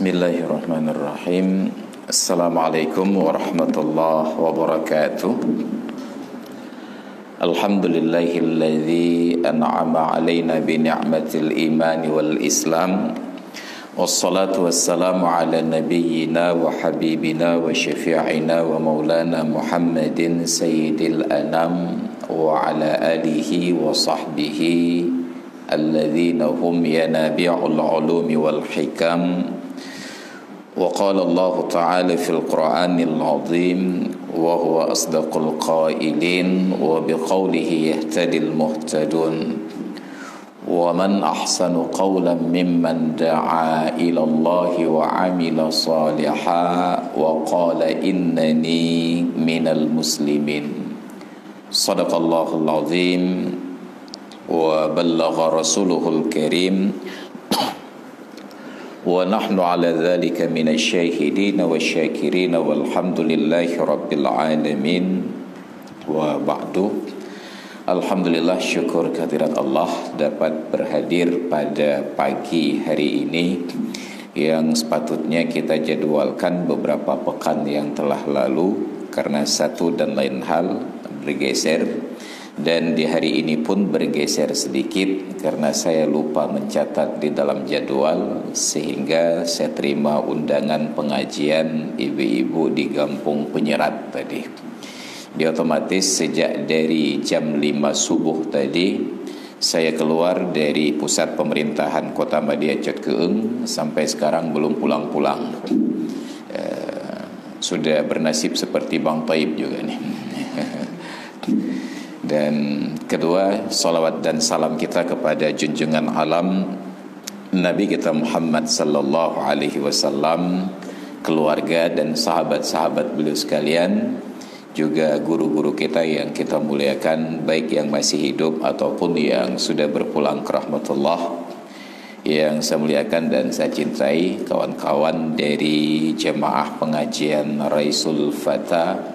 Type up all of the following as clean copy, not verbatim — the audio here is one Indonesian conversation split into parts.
Bismillahirrahmanirrahim. Assalamualaikum warahmatullahi wabarakatuh. Alhamdulillahilladzi an'ama alaina bi ni'matil imani wal islam. Wassalatu wassalamu ala nabiyyina wa habibina wa syafi'ina wa maulana Muhammadin sayyidil anam wa ala alihi wa sahbihi alladzina hum yanabi'ul ulumi wal hikam. وقال الله تعالى في القرآن العظيم وهو أصدق القائلين وبقوله يهتدي المهتدون ومن أحسن قولا ممن دعا إلى الله وعمل صالحا وقال إنني من المسلمين صدق الله العظيم وبلغ رسوله الكريم wa nahnu ala dzalika minasyahidin wasyakirin walhamdulillahi rabbil alamin wa ba'du. Alhamdulillah, syukur kehadirat Allah dapat berhadir pada pagi hari ini yang sepatutnya kita jadwalkan beberapa pekan yang telah lalu karena satu dan lain hal bergeser. Dan di hari ini pun bergeser sedikit karena saya lupa mencatat di dalam jadwal, sehingga saya terima undangan pengajian ibu-ibu di Gampung Penyerat tadi. Di otomatis sejak dari jam 5 subuh tadi saya keluar dari pusat pemerintahan Kota Madia Cot Keeng sampai sekarang belum pulang-pulang. Sudah bernasib seperti Bang Taib juga nih. Dan kedua, salawat dan salam kita kepada junjungan alam Nabi kita Muhammad sallallahu alaihi wasallam, keluarga dan sahabat-sahabat beliau sekalian, juga guru-guru kita yang kita muliakan, baik yang masih hidup ataupun yang sudah berpulang ke rahmatullah. Yang saya muliakan dan saya cintai kawan-kawan dari jemaah pengajian Raisul Fata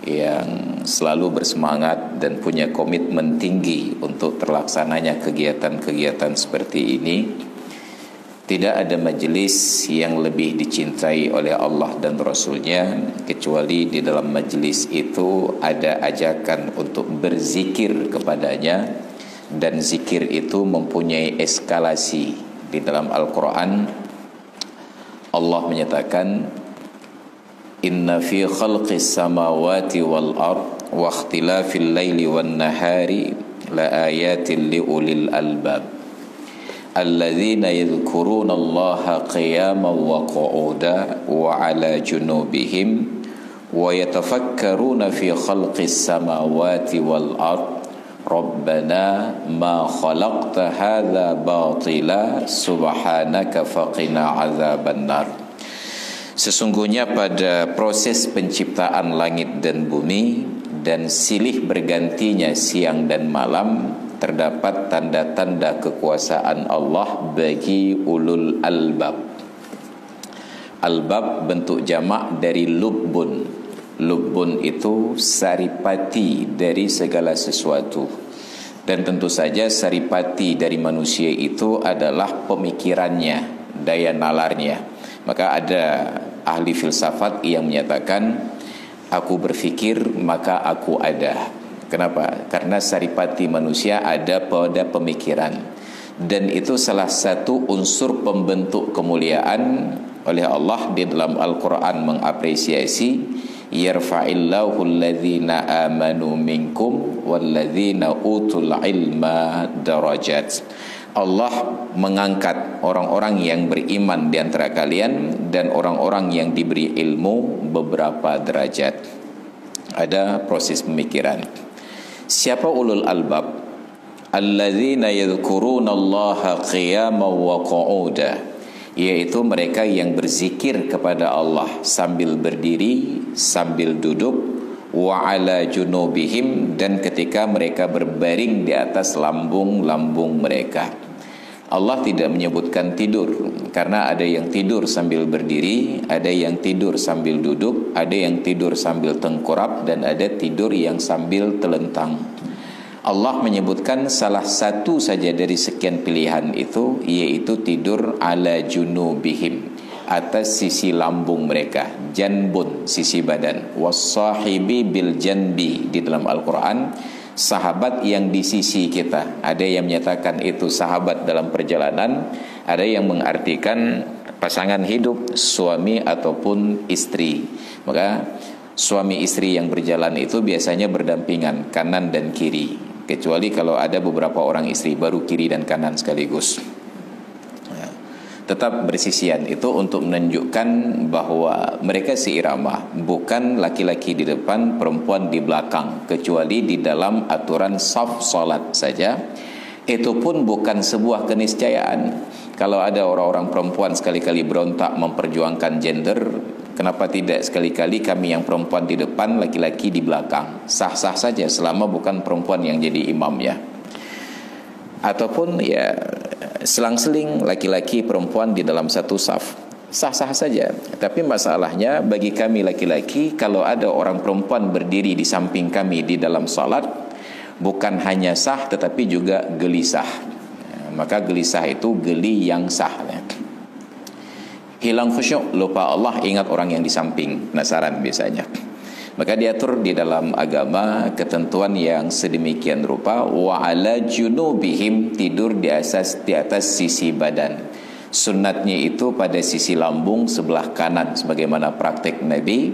yang selalu bersemangat dan punya komitmen tinggi untuk terlaksananya kegiatan-kegiatan seperti ini. Tidak ada majelis yang lebih dicintai oleh Allah dan Rasulnya kecuali di dalam majelis itu ada ajakan untuk berzikir kepadanya, dan zikir itu mempunyai eskalasi. Di dalam Al-Quran Allah menyatakan, Inna fi khalqis samawati wal ard wa ikhtilafil laili wan nahari la ayatin li ulil albab alladzina yadhkuruna Allaha qiyaman wa qu'udan wa 'ala junubihim wa yatafakkaruna fi khalqis samawati wal ard Rabbana ma khalaqta hadza batila subhanaka faqina 'adzabannar. Sesungguhnya pada proses penciptaan langit dan bumi dan silih bergantinya siang dan malam terdapat tanda-tanda kekuasaan Allah bagi ulul albab. Albab bentuk jamak dari lubbun. Lubbun itu saripati dari segala sesuatu. Dan tentu saja saripati dari manusia itu adalah pemikirannya, daya nalarnya. Maka ada ahli filsafat yang menyatakan, aku berpikir maka aku ada. Kenapa? Karena saripati manusia ada pada pemikiran, dan itu salah satu unsur pembentuk kemuliaan oleh Allah. Di dalam Al-Quran mengapresiasi, yarfa'illahu alladhina amanu minkum walladzina utul ilma darajat. Allah mengangkat orang-orang yang beriman di antara kalian dan orang-orang yang diberi ilmu beberapa derajat. Ada proses pemikiran. Siapa ulul albab? Alladzina yadhkuruna Allaha qiyaman wa qu'udan, yaitu mereka yang berzikir kepada Allah sambil berdiri, sambil duduk, wa 'ala junubihim, dan ketika mereka berbaring di atas lambung-lambung mereka. Allah tidak menyebutkan tidur, karena ada yang tidur sambil berdiri, ada yang tidur sambil duduk, ada yang tidur sambil tengkurap, dan ada tidur yang sambil telentang. Allah menyebutkan salah satu saja dari sekian pilihan itu, yaitu tidur ala junubihim, atas sisi lambung mereka, janbun sisi badan, wassahibi bil janbi di dalam Al-Quran, sahabat yang di sisi kita. Ada yang menyatakan itu sahabat dalam perjalanan, ada yang mengartikan pasangan hidup, suami ataupun istri. Maka suami istri yang berjalan itu biasanya berdampingan kanan dan kiri, kecuali kalau ada beberapa orang istri baru kiri dan kanan sekaligus. Tetap bersisian itu untuk menunjukkan bahwa mereka seirama, bukan laki-laki di depan, perempuan di belakang, kecuali di dalam aturan saf salat saja. Itu pun bukan sebuah keniscayaan. Kalau ada orang-orang perempuan sekali-kali berontak memperjuangkan gender, kenapa tidak sekali-kali kami yang perempuan di depan, laki-laki di belakang? Sah-sah saja selama bukan perempuan yang jadi imamnya. Ataupun ya selang-seling laki-laki perempuan di dalam satu saf, sah-sah saja. Tapi masalahnya bagi kami laki-laki, kalau ada orang perempuan berdiri di samping kami di dalam salat, bukan hanya sah tetapi juga gelisah. Maka gelisah itu geli yang sah. Hilang khusyuk, lupa Allah, ingat orang yang di samping, penasaran biasanya. Maka diatur di dalam agama ketentuan yang sedemikian rupa, wa ala junubihim, tidur di atas sisi badan. Sunnatnya itu pada sisi lambung sebelah kanan sebagaimana praktek Nabi.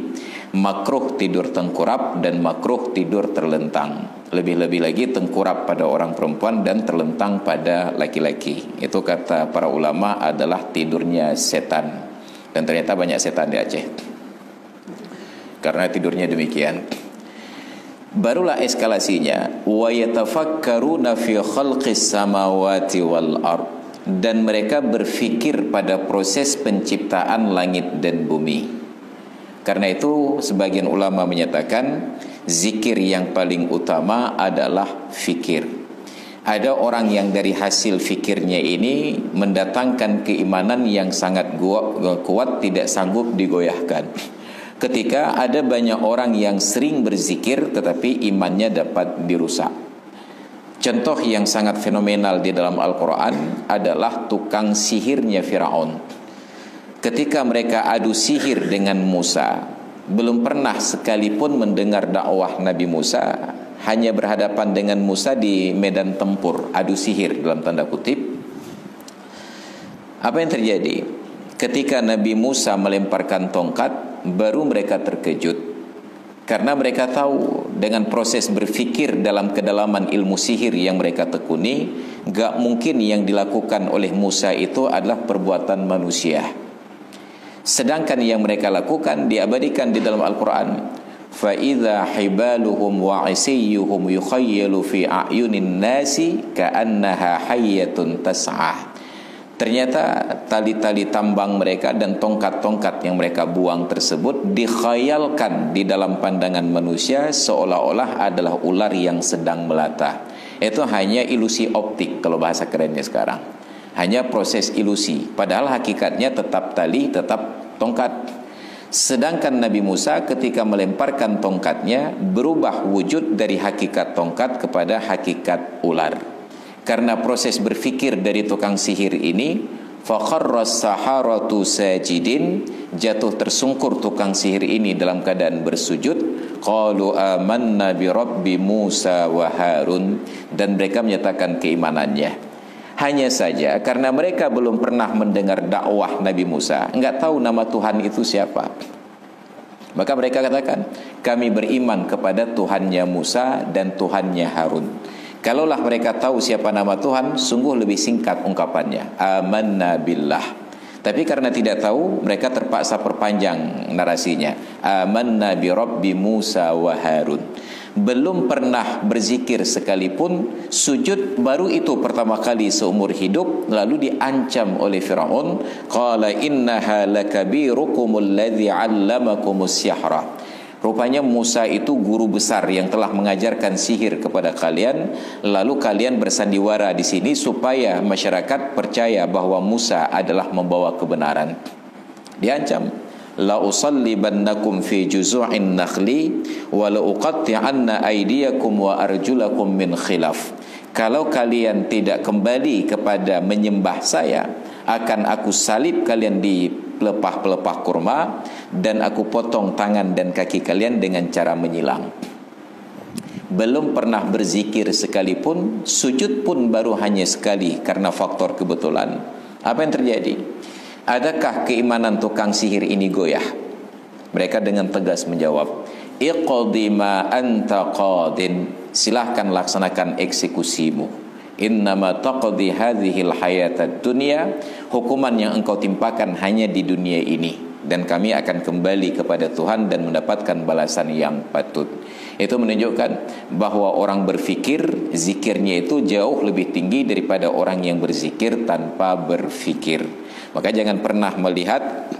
Makruh tidur tengkurap dan makruh tidur terlentang. Lebih-lebih lagi tengkurap pada orang perempuan dan terlentang pada laki-laki. Itu kata para ulama adalah tidurnya setan. Dan ternyata banyak setan di Aceh karena tidurnya demikian. Barulah eskalasinya, wa yatafakkaruna fi khalqis samawati wal ard, dan mereka berfikir pada proses penciptaan langit dan bumi. Karena itu sebagian ulama menyatakan zikir yang paling utama adalah fikir. Ada orang yang dari hasil fikirnya ini mendatangkan keimanan yang sangat kuat, tidak sanggup digoyahkan. Ketika ada banyak orang yang sering berzikir tetapi imannya dapat dirusak. Contoh yang sangat fenomenal di dalam Al-Quran adalah tukang sihirnya Firaun. Ketika mereka adu sihir dengan Musa, belum pernah sekalipun mendengar dakwah Nabi Musa, hanya berhadapan dengan Musa di medan tempur, adu sihir dalam tanda kutip. Apa yang terjadi? Ketika Nabi Musa melemparkan tongkat, baru mereka terkejut, karena mereka tahu dengan proses berfikir dalam kedalaman ilmu sihir yang mereka tekuni, gak mungkin yang dilakukan oleh Musa itu adalah perbuatan manusia. Sedangkan yang mereka lakukan diabadikan di dalam Al-Quran. فَإِذَا حِبَالُهُمْ وَعِسِيُّهُمْ يُخَيَّلُ فِي أَعْيُنِ النَّاسِ كَأَنَّهَا حَيَّةٌ تَسْعَى. Ternyata tali-tali tambang mereka dan tongkat-tongkat yang mereka buang tersebut dikhayalkan di dalam pandangan manusia seolah-olah adalah ular yang sedang melata. Itu hanya ilusi optik kalau bahasa kerennya sekarang. Hanya proses ilusi, padahal hakikatnya tetap tali, tetap tongkat. Sedangkan Nabi Musa ketika melemparkan tongkatnya berubah wujud dari hakikat tongkat kepada hakikat ular. Karena proses berfikir dari tukang sihir ini, fakharras saharatu sajidin, jatuh tersungkur tukang sihir ini dalam keadaan bersujud. Qalu amanna bi rabbi Musa wa Harun, dan mereka menyatakan keimanannya. Hanya saja karena mereka belum pernah mendengar dakwah Nabi Musa, enggak tahu nama Tuhan itu siapa. Maka mereka katakan, kami beriman kepada Tuhannya Musa dan Tuhannya Harun. Kalaulah mereka tahu siapa nama Tuhan, sungguh lebih singkat ungkapannya, amanna billah. Tapi karena tidak tahu, mereka terpaksa perpanjang narasinya, amanna bi rabbi Musa wa Harun. Belum pernah berzikir sekalipun, sujud baru itu pertama kali seumur hidup, lalu diancam oleh Firaun, qala innaha lakabirukumul ladzi 'allamakumus sihra. Rupanya Musa itu guru besar yang telah mengajarkan sihir kepada kalian, lalu kalian bersandiwara di sini supaya masyarakat percaya bahwa Musa adalah membawa kebenaran. Diancam, la usallibannakum fi juzu'in nakhli wa la uqatti'anna aydiyakum wa arjulakum min khilaf. Kalau kalian tidak kembali kepada menyembah saya, akan aku salib kalian di pelepah-pelepah kurma, dan aku potong tangan dan kaki kalian dengan cara menyilang. Belum pernah berzikir sekalipun, sujud pun baru hanya sekali karena faktor kebetulan. Apa yang terjadi? Adakah keimanan tukang sihir ini goyah? Mereka dengan tegas menjawab, iqdi ma anta qadin, silahkan laksanakan eksekusimu. Innama taqdi hadhil hayatad dunya, hukuman yang engkau timpakan hanya di dunia ini, dan kami akan kembali kepada Tuhan dan mendapatkan balasan yang patut. Itu menunjukkan bahwa orang berfikir, zikirnya itu jauh lebih tinggi daripada orang yang berzikir tanpa berfikir. Maka jangan pernah melihat,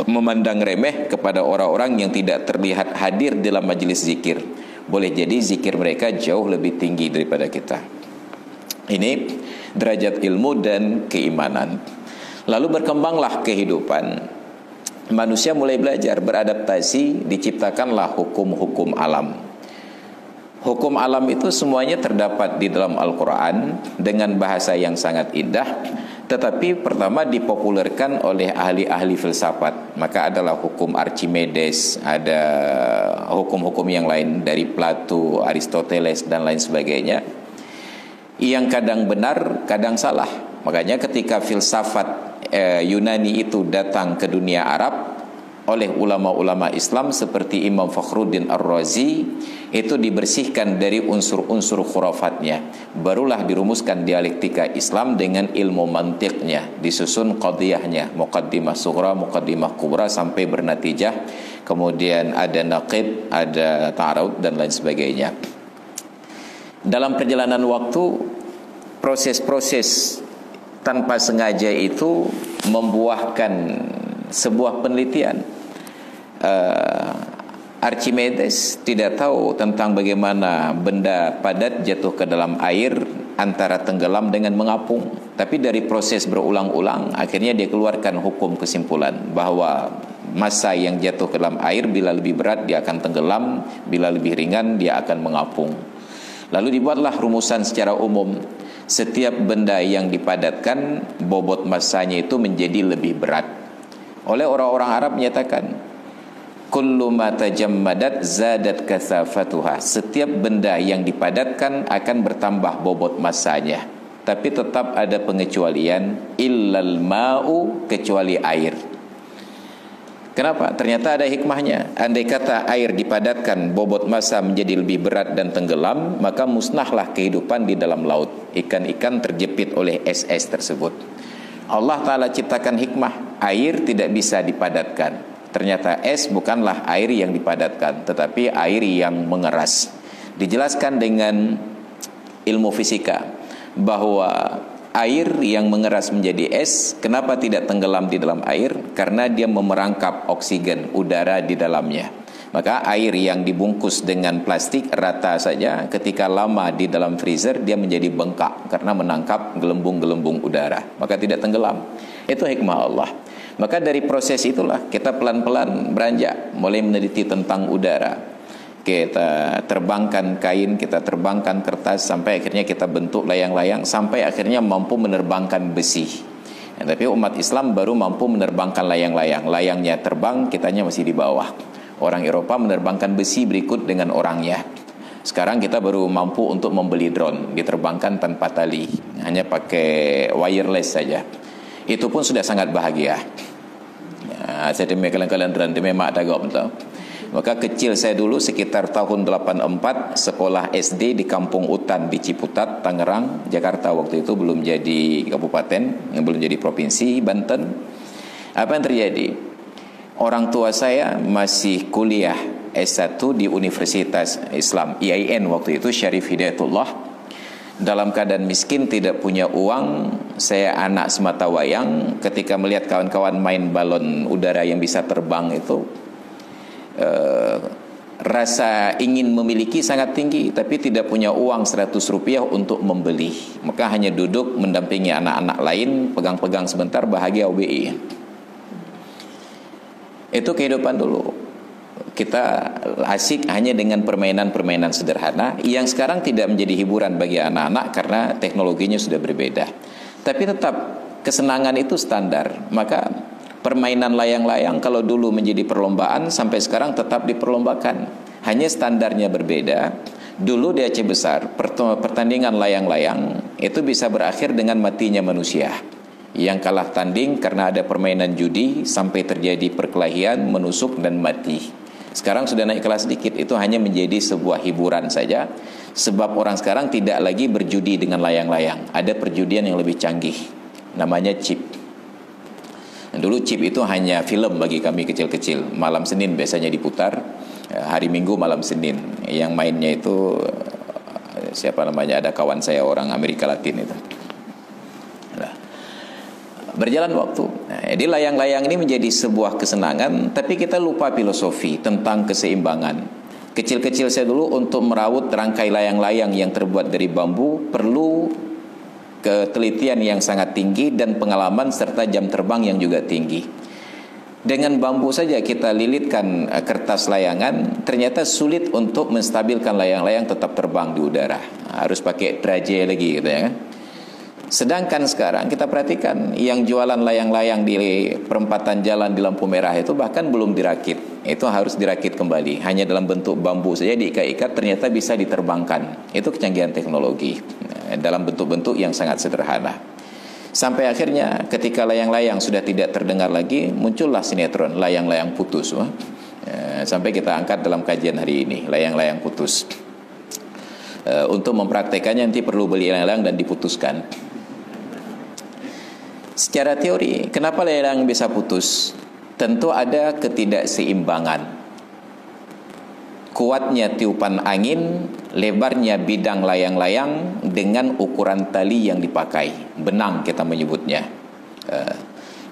memandang remeh kepada orang-orang yang tidak terlihat hadir dalam majelis zikir. Boleh jadi zikir mereka jauh lebih tinggi daripada kita. Ini derajat ilmu dan keimanan. Lalu berkembanglah kehidupan. Manusia mulai belajar beradaptasi, diciptakanlah hukum-hukum alam. Hukum alam itu semuanya terdapat di dalam Al-Quran dengan bahasa yang sangat indah, tetapi pertama dipopulerkan oleh ahli-ahli filsafat. Maka adalah hukum Archimedes, ada hukum-hukum yang lain dari Plato, Aristoteles dan lain sebagainya, yang kadang benar, kadang salah. Makanya ketika filsafat Yunani itu datang ke dunia Arab oleh ulama-ulama Islam seperti Imam Fakhruddin Ar-Razi, itu dibersihkan dari unsur-unsur khurafatnya. Barulah dirumuskan dialektika Islam dengan ilmu mantiknya, disusun qadiyahnya, muqaddimah sughra, muqaddimah kubra, sampai bernatijah. Kemudian ada naqid, ada ta'arud dan lain sebagainya. Dalam perjalanan waktu, proses-proses tanpa sengaja itu membuahkan sebuah penelitian. Archimedes tidak tahu tentang bagaimana benda padat jatuh ke dalam air antara tenggelam dengan mengapung. Tapi dari proses berulang-ulang, akhirnya dia keluarkan hukum kesimpulan bahwa massa yang jatuh ke dalam air bila lebih berat dia akan tenggelam, bila lebih ringan dia akan mengapung. Lalu dibuatlah rumusan secara umum, setiap benda yang dipadatkan bobot massanya itu menjadi lebih berat. Oleh orang-orang Arab menyatakan, kullu ma tajammadat zadat kasafatuha, setiap benda yang dipadatkan akan bertambah bobot massanya. Tapi tetap ada pengecualian, illal ma'u, kecuali air. Kenapa? Ternyata ada hikmahnya. Andai kata air dipadatkan, bobot massa menjadi lebih berat dan tenggelam, maka musnahlah kehidupan di dalam laut. Ikan-ikan terjepit oleh es-es tersebut. Allah Ta'ala ciptakan hikmah, air tidak bisa dipadatkan. Ternyata es bukanlah air yang dipadatkan, tetapi air yang mengeras. Dijelaskan dengan ilmu fisika bahwa air yang mengeras menjadi es, kenapa tidak tenggelam di dalam air? Karena dia memerangkap oksigen, udara di dalamnya. Maka air yang dibungkus dengan plastik rata saja, ketika lama di dalam freezer dia menjadi bengkak karena menangkap gelembung-gelembung udara, maka tidak tenggelam. Itu hikmah Allah. Maka dari proses itulah kita pelan-pelan beranjak, mulai meneliti tentang udara. Kita terbangkan kain, kita terbangkan kertas, sampai akhirnya kita bentuk layang-layang, sampai akhirnya mampu menerbangkan besi. Tapi umat Islam baru mampu menerbangkan layang-layang. Layangnya terbang, kitanya masih di bawah. Orang Eropa menerbangkan besi berikut dengan orangnya. Sekarang kita baru mampu untuk membeli drone, diterbangkan tanpa tali, hanya pakai wireless saja. Itu pun sudah sangat bahagia. Saya demi kalian drone demi mak dagok betul. Maka kecil saya dulu sekitar tahun 84 sekolah SD di Kampung Utan di Ciputat, Tangerang, Jakarta waktu itu belum jadi kabupaten, belum jadi provinsi, Banten. Apa yang terjadi? Orang tua saya masih kuliah S1 di Universitas Islam IAIN waktu itu, Syarif Hidayatullah. Dalam keadaan miskin, tidak punya uang, saya anak semata wayang. Ketika melihat kawan-kawan main balon udara yang bisa terbang itu, rasa ingin memiliki sangat tinggi, tapi tidak punya uang 100 rupiah untuk membeli. Maka hanya duduk mendampingi anak-anak lain, pegang-pegang sebentar, bahagia UBI. Itu kehidupan dulu. Kita asik hanya dengan permainan-permainan sederhana yang sekarang tidak menjadi hiburan bagi anak-anak karena teknologinya sudah berbeda. Tapi tetap kesenangan itu standar. Maka permainan layang-layang kalau dulu menjadi perlombaan, sampai sekarang tetap diperlombakan. Hanya standarnya berbeda. Dulu di Aceh Besar, pertandingan layang-layang itu bisa berakhir dengan matinya manusia. Yang kalah tanding karena ada permainan judi sampai terjadi perkelahian, menusuk dan mati. Sekarang sudah naik kelas sedikit, itu hanya menjadi sebuah hiburan saja. Sebab orang sekarang tidak lagi berjudi dengan layang-layang. Ada perjudian yang lebih canggih, namanya chip. Dulu chip itu hanya film bagi kami kecil-kecil. Malam Senin biasanya diputar, hari Minggu malam Senin. Yang mainnya itu siapa namanya, ada kawan saya orang Amerika Latin itu. Berjalan waktu, jadi layang-layang ini menjadi sebuah kesenangan, tapi kita lupa filosofi tentang keseimbangan. Kecil-kecil saya dulu untuk merawat rangkai layang-layang yang terbuat dari bambu perlu ketelitian yang sangat tinggi dan pengalaman serta jam terbang yang juga tinggi. Dengan bambu saja kita lilitkan kertas layangan, ternyata sulit untuk menstabilkan layang-layang tetap terbang di udara. Harus pakai traje lagi gitu ya kan. Sedangkan sekarang kita perhatikan yang jualan layang-layang di perempatan jalan di lampu merah itu bahkan belum dirakit. Itu harus dirakit kembali. Hanya dalam bentuk bambu saja diikat-ikat ternyata bisa diterbangkan. Itu kecanggihan teknologi dalam bentuk-bentuk yang sangat sederhana. Sampai akhirnya ketika layang-layang sudah tidak terdengar lagi, muncullah sinetron layang-layang putus. Sampai kita angkat dalam kajian hari ini, layang-layang putus. Untuk mempraktekannya nanti perlu beli layang-layang dan diputuskan. Secara teori, kenapa layang bisa putus? Tentu ada ketidakseimbangan. Kuatnya tiupan angin, lebarnya bidang layang-layang dengan ukuran tali yang dipakai. Benang kita menyebutnya.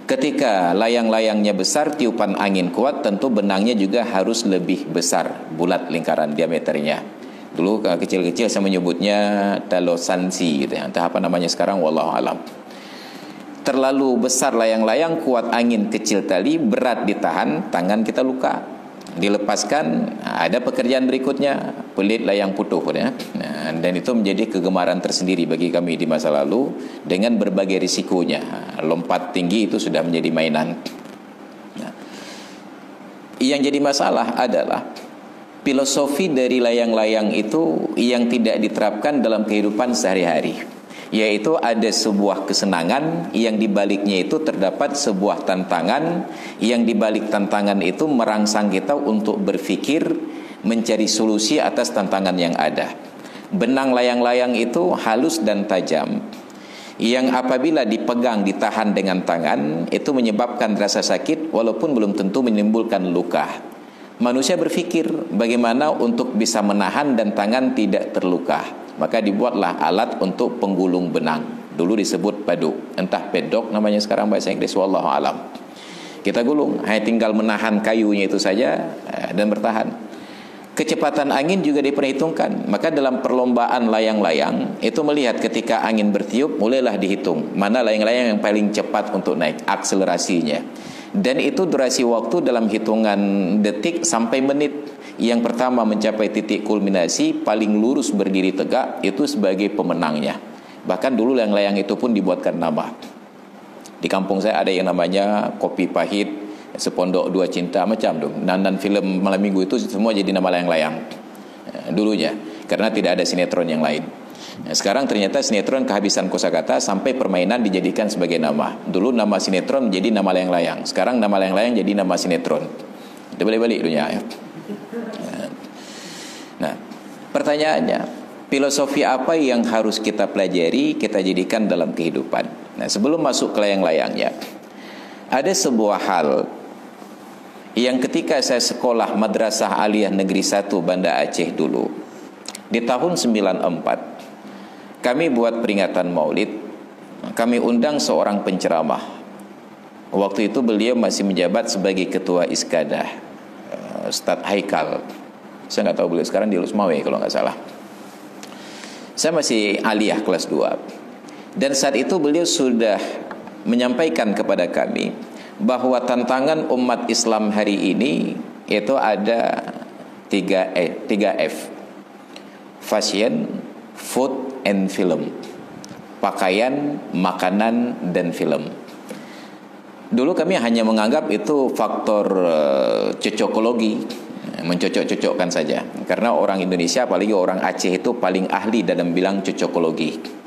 Ketika layang-layangnya besar, tiupan angin kuat, tentu benangnya juga harus lebih besar, bulat lingkaran diameternya. Dulu kecil-kecil saya menyebutnya talosansi gitu ya. Entah apa namanya sekarang, wallahu alam. Terlalu besar layang-layang, kuat angin, kecil tali, berat ditahan, tangan kita luka. Dilepaskan, ada pekerjaan berikutnya, pelit layang putuh ya. Dan itu menjadi kegemaran tersendiri bagi kami di masa lalu dengan berbagai risikonya. Lompat tinggi itu sudah menjadi mainan. Yang jadi masalah adalah filosofi dari layang-layang itu yang tidak diterapkan dalam kehidupan sehari-hari. Yaitu ada sebuah kesenangan yang dibaliknya itu terdapat sebuah tantangan, yang dibalik tantangan itu merangsang kita untuk berpikir, mencari solusi atas tantangan yang ada. Benang layang-layang itu halus dan tajam, yang apabila dipegang, ditahan dengan tangan, itu menyebabkan rasa sakit walaupun belum tentu menimbulkan luka. Manusia berpikir bagaimana untuk bisa menahan dan tangan tidak terluka. Maka dibuatlah alat untuk penggulung benang. Dulu disebut paduk, entah pedok namanya sekarang bahasa Inggris, wallahu alam. Kita gulung, hanya tinggal menahan kayunya itu saja dan bertahan. Kecepatan angin juga diperhitungkan. Maka dalam perlombaan layang-layang itu melihat ketika angin bertiup, mulailah dihitung mana layang-layang yang paling cepat untuk naik, akselerasinya. Dan itu durasi waktu dalam hitungan detik sampai menit. Yang pertama mencapai titik kulminasi, paling lurus berdiri tegak, itu sebagai pemenangnya. Bahkan dulu layang-layang itu pun dibuatkan nama. Di kampung saya ada yang namanya Kopi Pahit, Sepondok Dua Cinta, macam tuh. Dan film malam minggu itu semua jadi nama layang-layang dulunya, karena tidak ada sinetron yang lain. Sekarang ternyata sinetron kehabisan kosakata sampai permainan dijadikan sebagai nama. Dulu nama sinetron menjadi nama layang-layang, sekarang nama layang-layang jadi nama sinetron. Dia balik-balik dunia ya. Nah, pertanyaannya, filosofi apa yang harus kita pelajari, kita jadikan dalam kehidupan? Nah, sebelum masuk ke layang-layangnya, ada sebuah hal yang ketika saya sekolah Madrasah Aliyah Negeri 1 Banda Aceh dulu, di tahun 94, kami buat peringatan Maulid. Kami undang seorang penceramah. Waktu itu beliau masih menjabat sebagai ketua Iskadah, Ustadz Haikal. Saya nggak tahu beliau sekarang di Lusmawe kalau nggak salah. Saya masih aliyah kelas 2. Dan saat itu beliau sudah menyampaikan kepada kami bahwa tantangan umat Islam hari ini itu ada 3F. Fashion, food, and film. pakaian, makanan, dan film. Dulu kami hanya menganggap itu faktor cocokologi, mencocok-cocokkan saja. Karena orang Indonesia, apalagi orang Aceh itu paling ahli dalam bilang cocokologi.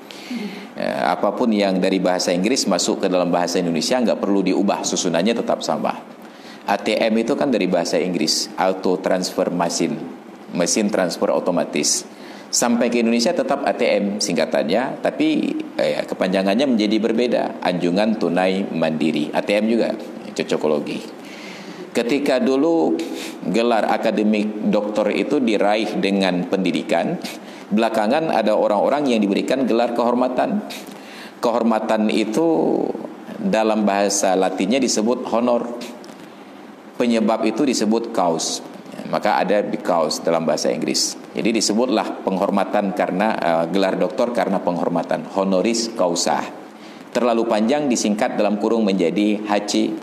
Apapun yang dari bahasa Inggris masuk ke dalam bahasa Indonesia nggak perlu diubah, susunannya tetap sama. ATM itu kan dari bahasa Inggris, Auto Transfer Machine, mesin transfer otomatis. Sampai ke Indonesia tetap ATM singkatannya, tapi kepanjangannya menjadi berbeda. Anjungan Tunai Mandiri, ATM juga cocokologi. Ketika dulu gelar akademik doktor itu diraih dengan pendidikan, belakangan ada orang-orang yang diberikan gelar kehormatan. Kehormatan itu dalam bahasa Latinnya disebut honor. Penyebab itu disebut cause. Maka ada because dalam bahasa Inggris. Jadi disebutlah penghormatan karena gelar doktor karena penghormatan, honoris causa. Terlalu panjang disingkat dalam kurung menjadi HC.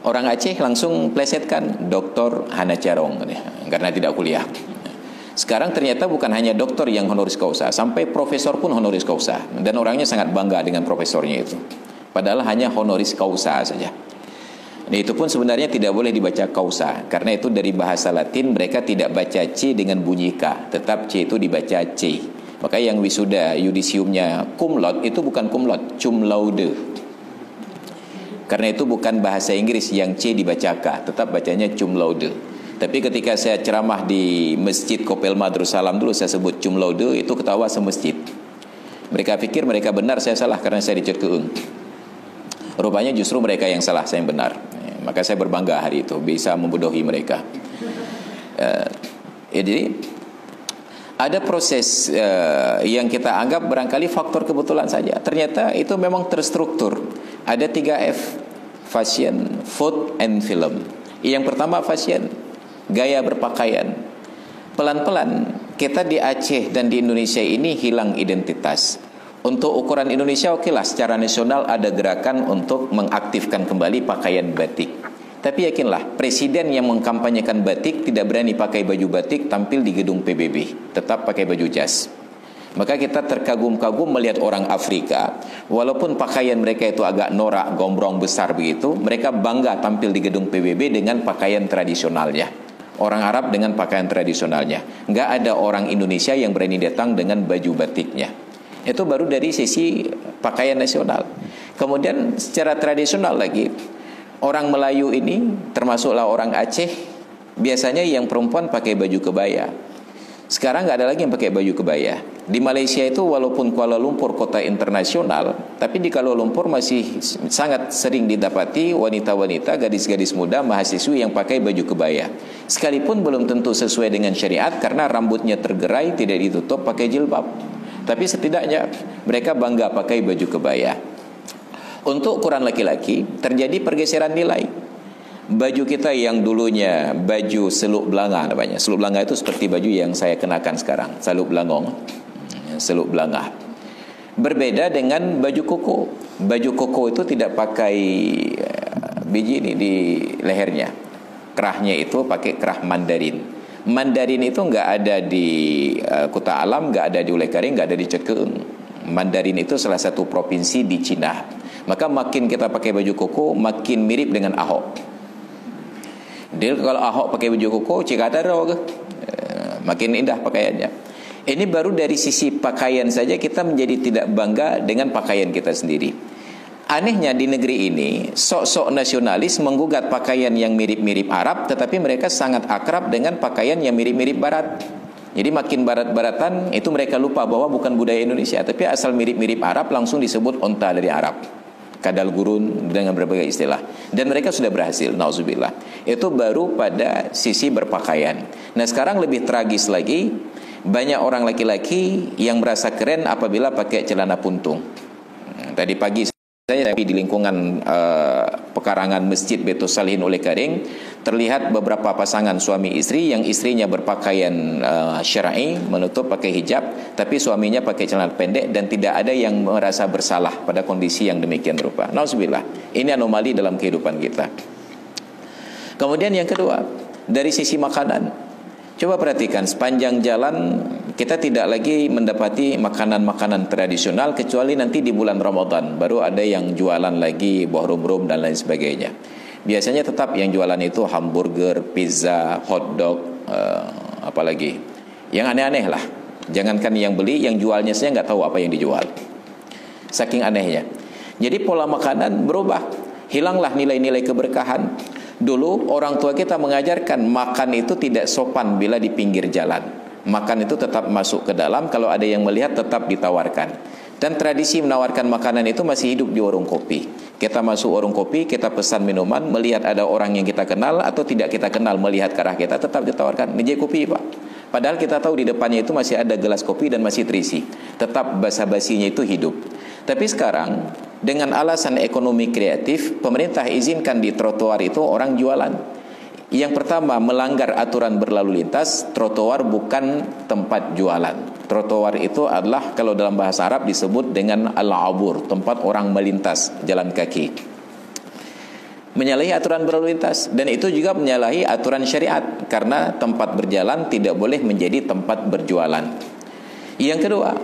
Orang Aceh langsung plesetkan Dr. Hana Carong karena tidak kuliah. Sekarang ternyata bukan hanya doktor yang honoris causa, sampai profesor pun honoris causa, dan orangnya sangat bangga dengan profesornya itu. Padahal hanya honoris causa saja. Dan itu pun sebenarnya tidak boleh dibaca causa, karena itu dari bahasa Latin, mereka tidak baca C dengan bunyi K, tetap C itu dibaca C. Maka yang wisuda yudisiumnya cum laude itu bukan cum laude, cum laude. Karena itu bukan bahasa Inggris yang C dibaca K, tetap bacanya cum laude. Tapi ketika saya ceramah di Masjid Kopelma Darussalam dulu, saya sebut cum laude, itu ketawa semasjid. Mereka pikir mereka benar, saya salah karena saya dicet keung. Rupanya justru mereka yang salah, saya yang benar. Maka saya berbangga hari itu bisa membodohi mereka. Jadi ada proses yang kita anggap barangkali faktor kebetulan saja. Ternyata itu memang terstruktur. Ada 3F: fashion, food, and film. Yang pertama fashion, gaya berpakaian. Pelan-pelan kita di Aceh dan di Indonesia ini hilang identitas. Untuk ukuran Indonesia okelah, secara nasional ada gerakan untuk mengaktifkan kembali pakaian batik. Tapi yakinlah, presiden yang mengkampanyekan batik tidak berani pakai baju batik tampil di gedung PBB, tetap pakai baju jas. Maka kita terkagum-kagum melihat orang Afrika, walaupun pakaian mereka itu agak norak, gombrong besar begitu, mereka bangga tampil di gedung PBB dengan pakaian tradisionalnya. Orang Arab dengan pakaian tradisionalnya. Nggak ada orang Indonesia yang berani datang dengan baju batiknya. Itu baru dari sisi pakaian nasional. Kemudian secara tradisional lagi, orang Melayu ini termasuklah orang Aceh, biasanya yang perempuan pakai baju kebaya. Sekarang nggak ada lagi yang pakai baju kebaya. Di Malaysia itu walaupun Kuala Lumpur kota internasional, tapi di Kuala Lumpur masih sangat sering didapati wanita-wanita, gadis-gadis muda, mahasiswi yang pakai baju kebaya. Sekalipun belum tentu sesuai dengan syariat karena rambutnya tergerai, tidak ditutup pakai jilbab. Tapi setidaknya mereka bangga pakai baju kebaya. Untuk ukuran laki-laki terjadi pergeseran nilai. Baju kita yang dulunya baju seluk belanga namanya. Seluk belanga itu seperti baju yang saya kenakan sekarang, seluk belangong, seluk belanga. Berbeda dengan baju koko. Baju koko itu tidak pakai biji ini di lehernya. Kerahnya itu pakai kerah Mandarin. Mandarin itu nggak ada di Kuta Alam, nggak ada di Ulekaring, nggak ada di Cekeung. Mandarin itu salah satu provinsi di Cina. Maka makin kita pakai baju koko, makin mirip dengan Ahok. Dia kalau Ahok pakai baju koko, Cikadaro makin indah pakaiannya. Ini baru dari sisi pakaian saja kita menjadi tidak bangga dengan pakaian kita sendiri. Anehnya di negeri ini, sok-sok nasionalis menggugat pakaian yang mirip-mirip Arab, tetapi mereka sangat akrab dengan pakaian yang mirip-mirip Barat. Jadi makin barat-baratan, itu mereka lupa bahwa bukan budaya Indonesia, tapi asal mirip-mirip Arab langsung disebut onta dari Arab. Kadal gurun dengan berbagai istilah. Dan mereka sudah berhasil, nauzubillah. Itu baru pada sisi berpakaian. Nah sekarang lebih tragis lagi, banyak orang laki-laki yang merasa keren apabila pakai celana puntung. Tadi pagi saya di lingkungan pekarangan Masjid Baitul Salihin Ulekaring, terlihat beberapa pasangan suami istri yang istrinya berpakaian syar'i, menutup pakai hijab, tapi suaminya pakai celana pendek dan tidak ada yang merasa bersalah pada kondisi yang demikian rupa. Nauzubillah. Ini anomali dalam kehidupan kita. Kemudian yang kedua, dari sisi makanan. Coba perhatikan sepanjang jalan kita tidak lagi mendapati makanan-makanan tradisional kecuali nanti di bulan Ramadan baru ada yang jualan lagi buah rum-rum dan lain sebagainya. Biasanya tetap yang jualan itu hamburger, pizza, hotdog, apalagi yang aneh-aneh lah. Jangankan yang beli, yang jualnya saya nggak tahu apa yang dijual. Saking anehnya. Jadi pola makanan berubah. Hilanglah nilai-nilai keberkahan. Dulu orang tua kita mengajarkan makan itu tidak sopan bila di pinggir jalan. Makan itu tetap masuk ke dalam, kalau ada yang melihat tetap ditawarkan. Dan tradisi menawarkan makanan itu masih hidup di warung kopi. Kita masuk warung kopi, kita pesan minuman, melihat ada orang yang kita kenal atau tidak kita kenal melihat ke arah kita, tetap ditawarkan, "Nijai kopi, Pak." Padahal kita tahu di depannya itu masih ada gelas kopi dan masih terisi. Tetap basa-basinya itu hidup. Tapi sekarang dengan alasan ekonomi kreatif, pemerintah izinkan di trotoar itu orang jualan. Yang pertama, melanggar aturan berlalu lintas. Trotoar bukan tempat jualan. Trotoar itu adalah, kalau dalam bahasa Arab disebut dengan al-abur, tempat orang melintas, jalan kaki. Menyalahi aturan berlalu lintas, dan itu juga menyalahi aturan syariat, karena tempat berjalan tidak boleh menjadi tempat berjualan. Yang kedua,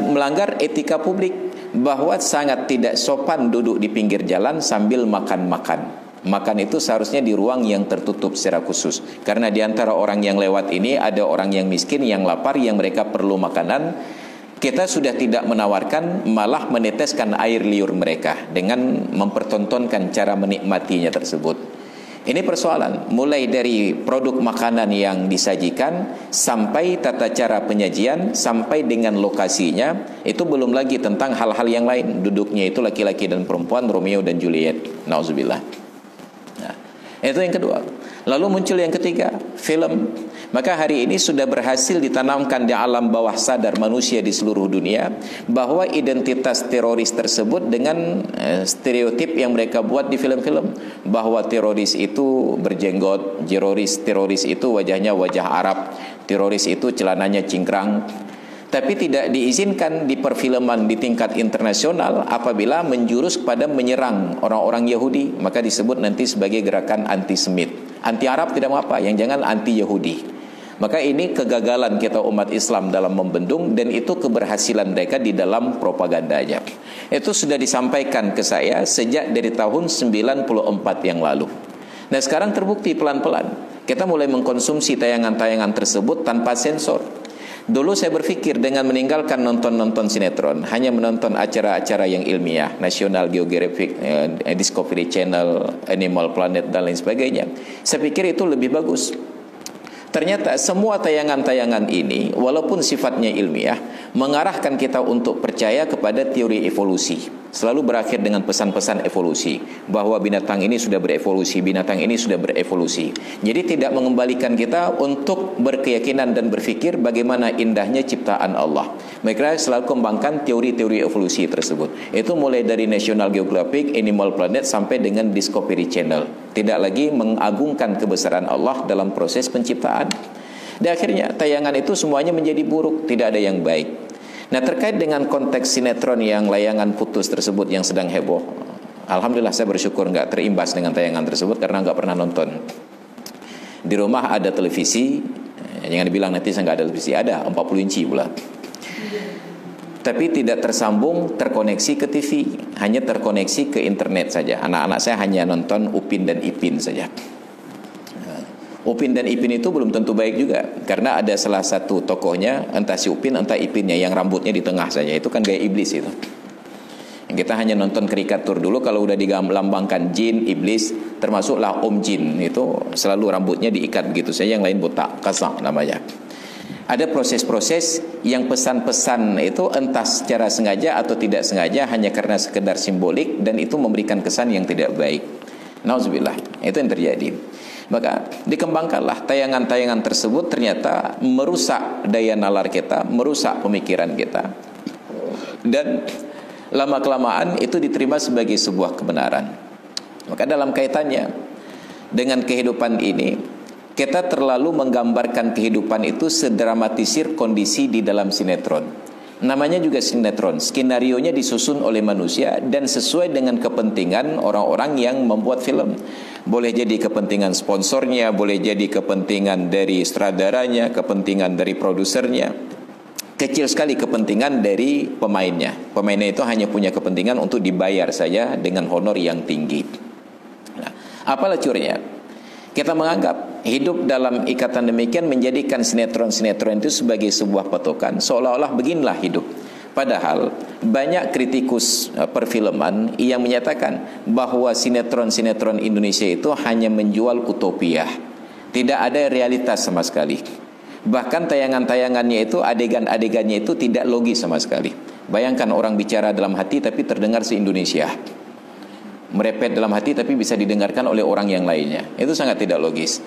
melanggar etika publik, bahwa sangat tidak sopan duduk di pinggir jalan sambil makan-makan. Makan itu seharusnya di ruang yang tertutup secara khusus, karena di antara orang yang lewat ini ada orang yang miskin, yang lapar, yang mereka perlu makanan. Kita sudah tidak menawarkan, malah meneteskan air liur mereka dengan mempertontonkan cara menikmatinya tersebut. Ini persoalan, mulai dari produk makanan yang disajikan sampai tata cara penyajian sampai dengan lokasinya. Itu belum lagi tentang hal-hal yang lain. Duduknya itu laki-laki dan perempuan, Romeo dan Juliet. Nauzubillah. Nah, itu yang kedua. Lalu muncul yang ketiga, film. Maka hari ini sudah berhasil ditanamkan di alam bawah sadar manusia di seluruh dunia bahwa identitas teroris tersebut dengan stereotip yang mereka buat di film-film, bahwa teroris itu berjenggot, teroris itu wajahnya wajah Arab, teroris itu celananya cingkrang. Tapi tidak diizinkan di perfilman di tingkat internasional apabila menjurus kepada menyerang orang-orang Yahudi, maka disebut nanti sebagai gerakan antisemit. Anti Arab tidak apa, yang jangan anti Yahudi. Maka ini kegagalan kita umat Islam dalam membendung, dan itu keberhasilan mereka di dalam propagandanya. Itu sudah disampaikan ke saya sejak dari tahun 94 yang lalu. Nah, sekarang terbukti pelan-pelan kita mulai mengkonsumsi tayangan-tayangan tersebut tanpa sensor. Dulu saya berpikir dengan meninggalkan nonton-nonton sinetron, hanya menonton acara-acara yang ilmiah, National Geographic, Discovery Channel, Animal Planet dan lain sebagainya, saya pikir itu lebih bagus. Ternyata semua tayangan-tayangan ini, walaupun sifatnya ilmiah, mengarahkan kita untuk percaya kepada teori evolusi. Selalu berakhir dengan pesan-pesan evolusi, bahwa binatang ini sudah berevolusi, binatang ini sudah berevolusi. Jadi tidak mengembalikan kita untuk berkeyakinan dan berpikir bagaimana indahnya ciptaan Allah. Mereka selalu kembangkan teori-teori evolusi tersebut. Itu mulai dari National Geographic, Animal Planet sampai dengan Discovery Channel. Tidak lagi mengagungkan kebesaran Allah dalam proses penciptaan. Dan akhirnya tayangan itu semuanya menjadi buruk, tidak ada yang baik. Nah, terkait dengan konteks sinetron yang layangan putus tersebut yang sedang heboh, alhamdulillah saya bersyukur nggak terimbas dengan tayangan tersebut karena nggak pernah nonton. Di rumah ada televisi, jangan dibilang nanti saya nggak ada televisi, ada 40 inci pula. Tapi tidak tersambung, terkoneksi ke TV, hanya terkoneksi ke internet saja. Anak-anak saya hanya nonton Upin dan Ipin saja. Upin dan Ipin itu belum tentu baik juga, karena ada salah satu tokohnya, entah si Upin entah Ipinnya, yang rambutnya di tengah saja. Itu kan gaya iblis itu. Kita hanya nonton karikatur dulu, kalau udah dilambangkan jin, iblis, termasuklah Om Jin, itu selalu rambutnya diikat begitu saja, yang lain botak, kasak namanya. Ada proses-proses yang pesan-pesan itu entah secara sengaja atau tidak sengaja, hanya karena sekedar simbolik, dan itu memberikan kesan yang tidak baik. Nauzubillah, itu yang terjadi. Maka dikembangkanlah tayangan-tayangan tersebut, ternyata merusak daya nalar kita, merusak pemikiran kita. Dan lama-kelamaan itu diterima sebagai sebuah kebenaran. Maka dalam kaitannya dengan kehidupan ini, kita terlalu menggambarkan kehidupan itu sedramatisir kondisi di dalam sinetron. Namanya juga sinetron, skenarionya disusun oleh manusia dan sesuai dengan kepentingan orang-orang yang membuat film. Boleh jadi kepentingan sponsornya, boleh jadi kepentingan dari sutradaranya, kepentingan dari produsernya. Kecil sekali kepentingan dari pemainnya. Pemainnya itu hanya punya kepentingan untuk dibayar saja dengan honor yang tinggi. Nah, apa lacurnya? Kita menganggap hidup dalam ikatan demikian menjadikan sinetron-sinetron itu sebagai sebuah patokan, seolah-olah beginilah hidup. Padahal banyak kritikus perfilman yang menyatakan bahwa sinetron-sinetron Indonesia itu hanya menjual utopia. Tidak ada realitas sama sekali. Bahkan tayangan-tayangannya itu, adegan-adegannya itu tidak logis sama sekali. Bayangkan orang bicara dalam hati tapi terdengar se-Indonesia, merepet dalam hati tapi bisa didengarkan oleh orang yang lainnya. Itu sangat tidak logis.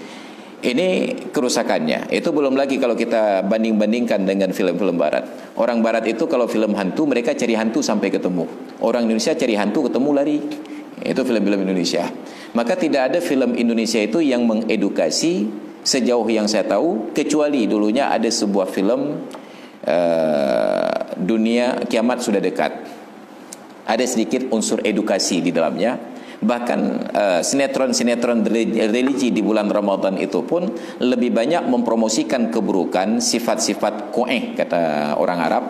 Ini kerusakannya. Itu belum lagi kalau kita banding-bandingkan dengan film-film barat. Orang barat itu kalau film hantu, mereka cari hantu sampai ketemu. Orang Indonesia cari hantu ketemu lari. Itu film-film Indonesia. Maka tidak ada film Indonesia itu yang mengedukasi sejauh yang saya tahu, kecuali dulunya ada sebuah film Dunia Kiamat Sudah Dekat. Ada sedikit unsur edukasi di dalamnya. Bahkan sinetron-sinetron religi di bulan Ramadan itu pun lebih banyak mempromosikan keburukan, sifat-sifat koeh kata orang Arab,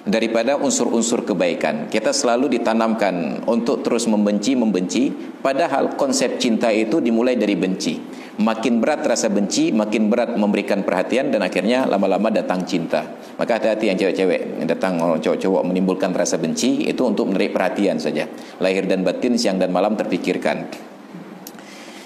daripada unsur-unsur kebaikan. Kita selalu ditanamkan untuk terus membenci, padahal konsep cinta itu dimulai dari benci. Makin berat rasa benci, makin berat memberikan perhatian, dan akhirnya lama-lama datang cinta. Maka hati-hati yang cewek-cewek, datang orang cowok-cowok menimbulkan rasa benci, itu untuk menarik perhatian saja. Lahir dan batin, siang dan malam terpikirkan.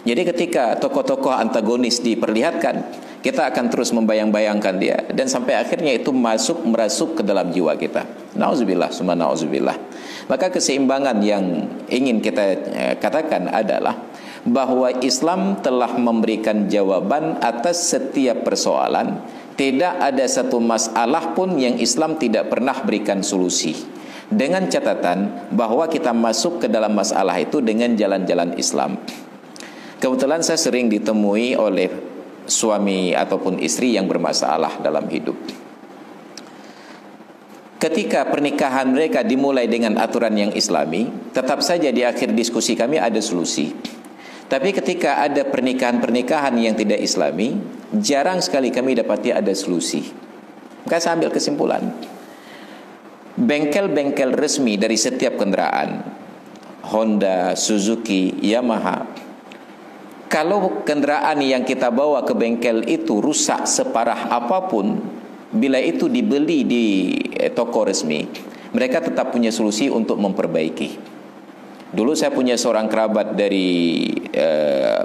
Jadi ketika tokoh-tokoh antagonis diperlihatkan, kita akan terus membayang-bayangkan dia, dan sampai akhirnya itu merasuk ke dalam jiwa kita. Nauzubillah, summa nauzubillah. Maka keseimbangan yang ingin kita katakan adalah bahwa Islam telah memberikan jawaban atas setiap persoalan. Tidak ada satu masalah pun yang Islam tidak pernah berikan solusi, dengan catatan bahwa kita masuk ke dalam masalah itu dengan jalan-jalan Islam. Kebetulan saya sering ditemui oleh suami ataupun istri yang bermasalah dalam hidup. Ketika pernikahan mereka dimulai dengan aturan yang Islami, tetap saja di akhir diskusi kami ada solusi. Tapi ketika ada pernikahan-pernikahan yang tidak Islami, jarang sekali kami dapati ada solusi. Maka saya ambil kesimpulan, bengkel-bengkel resmi dari setiap kendaraan, Honda, Suzuki, Yamaha, kalau kendaraan yang kita bawa ke bengkel itu rusak separah apapun, bila itu dibeli di toko resmi, mereka tetap punya solusi untuk memperbaiki. Dulu saya punya seorang kerabat dari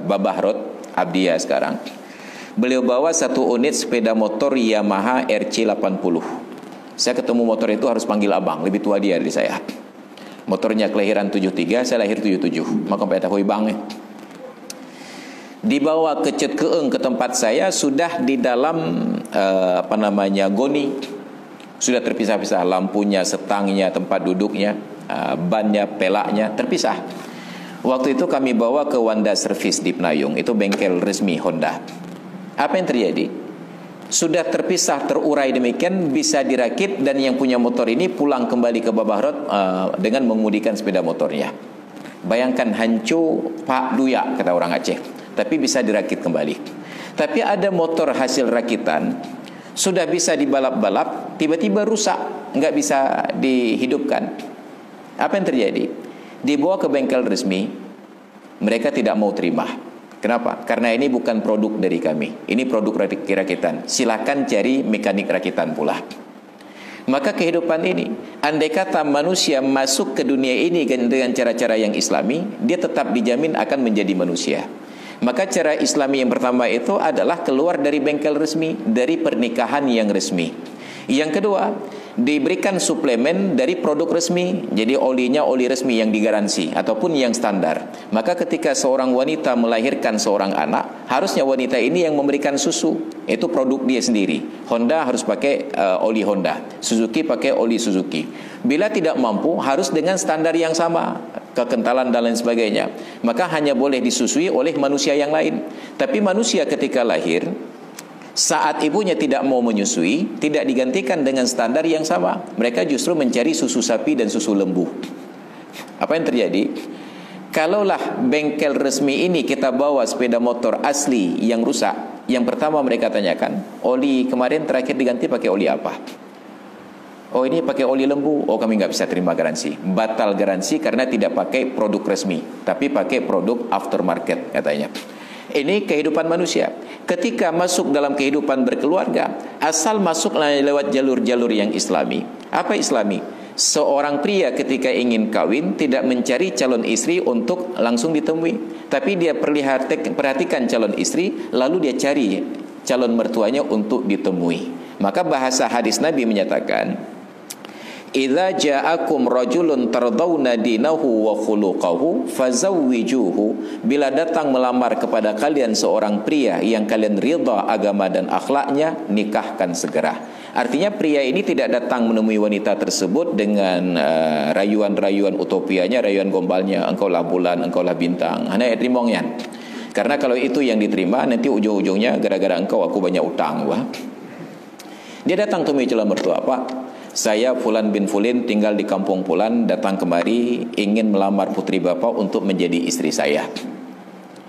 Babahrot, Abdiya sekarang. Beliau bawa satu unit sepeda motor Yamaha RC80. Saya ketemu motor itu harus panggil abang, lebih tua dia dari saya. Motornya kelahiran 73, saya lahir 77. Maka pada hui bang. Dibawa ke Cet Keeng ke tempat saya, sudah di dalam goni. Sudah terpisah-pisah, lampunya, setangnya, tempat duduknya, bannya, pelaknya terpisah. Waktu itu kami bawa ke Wanda Service di Penayung, itu bengkel resmi Honda. Apa yang terjadi? Sudah terpisah, terurai demikian, bisa dirakit, dan yang punya motor ini pulang kembali ke Babahrot dengan mengemudikan sepeda motornya. Bayangkan hancur Pak Duya, kata orang Aceh, tapi bisa dirakit kembali. Tapi ada motor hasil rakitan, sudah bisa dibalap-balap, tiba-tiba rusak, nggak bisa dihidupkan. Apa yang terjadi? Dibawa ke bengkel resmi, mereka tidak mau terima. Kenapa? Karena ini bukan produk dari kami, ini produk rakitan. Silakan cari mekanik rakitan pula. Maka kehidupan ini, andai kata manusia masuk ke dunia ini dengan cara-cara yang Islami, dia tetap dijamin akan menjadi manusia. Maka cara Islami yang pertama itu adalah keluar dari bengkel resmi, dari pernikahan yang resmi. Yang kedua, diberikan suplemen dari produk resmi. Jadi olinya oli resmi yang digaransi ataupun yang standar. Maka ketika seorang wanita melahirkan seorang anak, harusnya wanita ini yang memberikan susu. Itu produk dia sendiri. Honda harus pakai oli Honda, Suzuki pakai oli Suzuki. Bila tidak mampu, harus dengan standar yang sama, kekentalan dan lain sebagainya. Maka hanya boleh disusui oleh manusia yang lain. Tapi manusia ketika lahir, saat ibunya tidak mau menyusui, tidak digantikan dengan standar yang sama. Mereka justru mencari susu sapi dan susu lembu. Apa yang terjadi? Kalaulah bengkel resmi ini kita bawa sepeda motor asli yang rusak, yang pertama mereka tanyakan, oli kemarin terakhir diganti pakai oli apa? Oh ini pakai oli lembu, oh kami nggak bisa terima garansi. Batal garansi karena tidak pakai produk resmi, tapi pakai produk aftermarket katanya. Ini kehidupan manusia. Ketika masuk dalam kehidupan berkeluarga, asal masuk lewat jalur-jalur yang islami. Apa islami? Seorang pria ketika ingin kawin tidak mencari calon istri untuk langsung ditemui, tapi dia perhatikan calon istri, lalu dia cari calon mertuanya untuk ditemui. Maka bahasa hadis Nabi menyatakan, idza ja'akum rajulun tardawna dinahu wa khuluquhu fazawwijuhu. Bila datang melamar kepada kalian seorang pria yang kalian ridha agama dan akhlaknya, nikahkan segera. Artinya pria ini tidak datang menemui wanita tersebut dengan rayuan-rayuan utopianya, rayuan gombalnya, engkaulah bulan, engkaulah bintang, hanya etimongnya. Karena kalau itu yang diterima, nanti ujung-ujungnya gara-gara engkau aku banyak utang. Wah. Dia datang temui calon mertua, Pak, saya Fulan bin Fulin tinggal di kampung Fulan, datang kemari ingin melamar putri bapak untuk menjadi istri saya.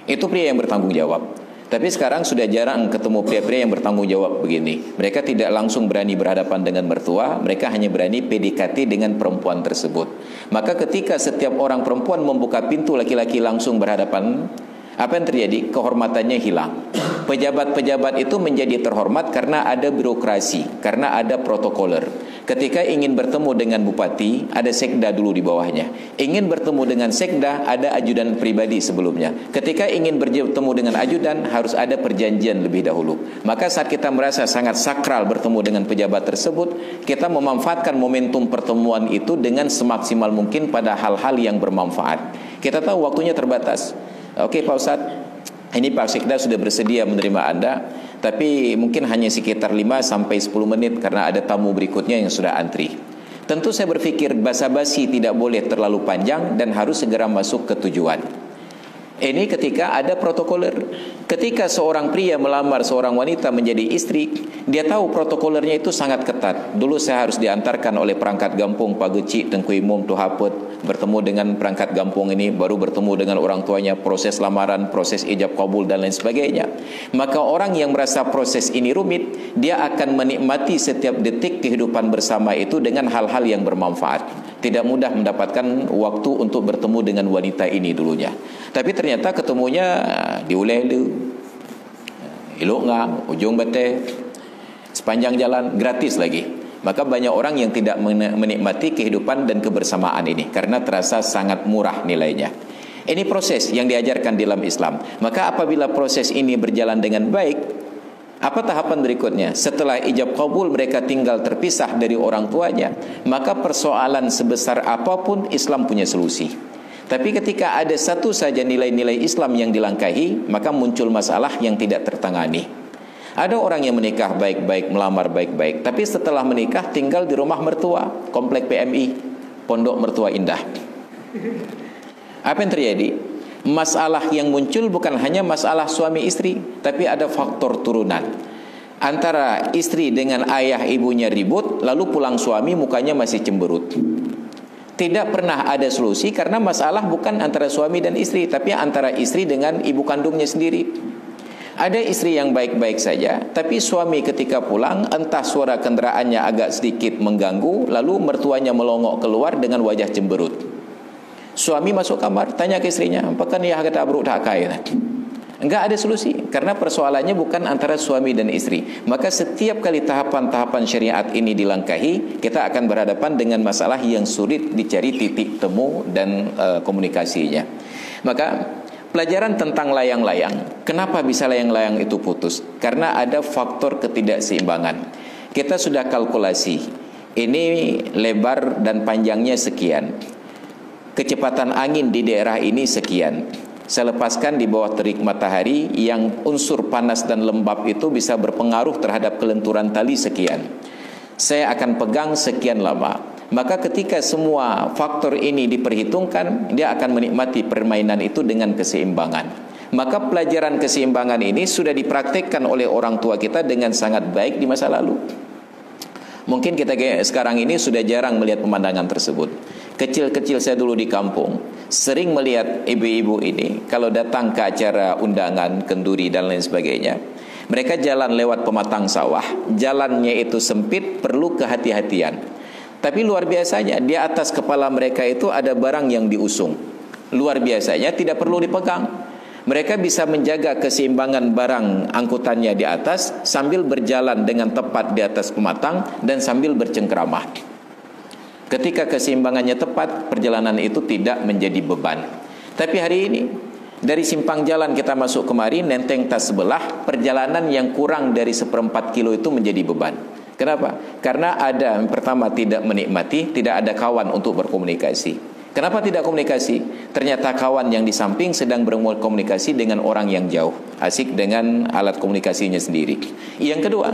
Itu pria yang bertanggung jawab. Tapi sekarang sudah jarang ketemu pria-pria yang bertanggung jawab begini. Mereka tidak langsung berani berhadapan dengan mertua, mereka hanya berani PDKT dengan perempuan tersebut. Maka ketika setiap orang perempuan membuka pintu, laki-laki langsung berhadapan, apa yang terjadi? Kehormatannya hilang. Pejabat-pejabat itu menjadi terhormat karena ada birokrasi, karena ada protokoler. Ketika ingin bertemu dengan bupati, ada sekda dulu di bawahnya. Ingin bertemu dengan sekda, ada ajudan pribadi sebelumnya. Ketika ingin bertemu dengan ajudan, harus ada perjanjian lebih dahulu. Maka saat kita merasa sangat sakral bertemu dengan pejabat tersebut, kita memanfaatkan momentum pertemuan itu dengan semaksimal mungkin pada hal-hal yang bermanfaat. Kita tahu waktunya terbatas. Oke Pak Ustadz, ini Pak Sekda sudah bersedia menerima Anda, tapi mungkin hanya sekitar 5-10 menit karena ada tamu berikutnya yang sudah antri. Tentu saya berpikir basa-basi tidak boleh terlalu panjang dan harus segera masuk ke tujuan. Ini ketika ada protokoler. Ketika seorang pria melamar seorang wanita menjadi istri, dia tahu protokolernya itu sangat ketat. Dulu saya harus diantarkan oleh perangkat gampung Pak Gecik, Tengku Imum, Tuhapet, bertemu dengan perangkat gampung ini, baru bertemu dengan orang tuanya, proses lamaran, proses ijab kabul dan lain sebagainya. Maka orang yang merasa proses ini rumit, dia akan menikmati setiap detik kehidupan bersama itu dengan hal-hal yang bermanfaat. Tidak mudah mendapatkan waktu untuk bertemu dengan wanita ini dulunya. Tapi ternyata ketemunya di Ulelu, Ilok ujung Bate, sepanjang jalan, gratis lagi. Maka banyak orang yang tidak menikmati kehidupan dan kebersamaan ini karena terasa sangat murah nilainya. Ini proses yang diajarkan dalam Islam. Maka apabila proses ini berjalan dengan baik, apa tahapan berikutnya? Setelah ijab kabul mereka tinggal terpisah dari orang tuanya, maka persoalan sebesar apapun Islam punya solusi. Tapi ketika ada satu saja nilai-nilai Islam yang dilangkahi, maka muncul masalah yang tidak tertangani. Ada orang yang menikah baik-baik, melamar baik-baik, tapi setelah menikah tinggal di rumah mertua, komplek PMI, Pondok Mertua Indah. Apa yang terjadi? Masalah yang muncul bukan hanya masalah suami istri, tapi ada faktor turunan. Antara istri dengan ayah ibunya ribut, lalu pulang suami mukanya masih cemberut. Tidak pernah ada solusi karena masalah bukan antara suami dan istri, tapi antara istri dengan ibu kandungnya sendiri. Ada istri yang baik-baik saja, tapi suami ketika pulang entah suara kendaraannya agak sedikit mengganggu, lalu mertuanya melongok keluar dengan wajah cemberut. Suami masuk kamar, tanya ke istrinya, apakah ni kata abruk tak kaya? Enggak ada solusi karena persoalannya bukan antara suami dan istri. Maka setiap kali tahapan-tahapan syariat ini dilangkahi, kita akan berhadapan dengan masalah yang sulit dicari titik temu dan komunikasinya. Maka pelajaran tentang layang-layang, kenapa bisa layang-layang itu putus? Karena ada faktor ketidakseimbangan. Kita sudah kalkulasi, ini lebar dan panjangnya sekian, kecepatan angin di daerah ini sekian. Saya lepaskan di bawah terik matahari yang unsur panas dan lembab itu bisa berpengaruh terhadap kelenturan tali sekian. Saya akan pegang sekian lama. Maka ketika semua faktor ini diperhitungkan, dia akan menikmati permainan itu dengan keseimbangan. Maka pelajaran keseimbangan ini sudah dipraktikkan oleh orang tua kita dengan sangat baik di masa lalu. Mungkin kita sekarang ini sudah jarang melihat pemandangan tersebut. Kecil-kecil saya dulu di kampung sering melihat ibu-ibu ini kalau datang ke acara undangan, kenduri dan lain sebagainya. Mereka jalan lewat pematang sawah. Jalannya itu sempit, perlu kehati-hatian. Tapi luar biasanya di atas kepala mereka itu ada barang yang diusung. Luar biasanya tidak perlu dipegang. Mereka bisa menjaga keseimbangan barang angkutannya di atas sambil berjalan dengan tepat di atas pematang dan sambil bercengkeramah. Ketika keseimbangannya tepat, perjalanan itu tidak menjadi beban. Tapi hari ini dari simpang jalan kita masuk kemari, nenteng tas sebelah, perjalanan yang kurang dari 1/4 kilo itu menjadi beban. Kenapa? Karena ada yang pertama tidak menikmati, tidak ada kawan untuk berkomunikasi. Kenapa tidak komunikasi? Ternyata kawan yang di samping sedang berkomunikasi dengan orang yang jauh, asik dengan alat komunikasinya sendiri. Yang kedua,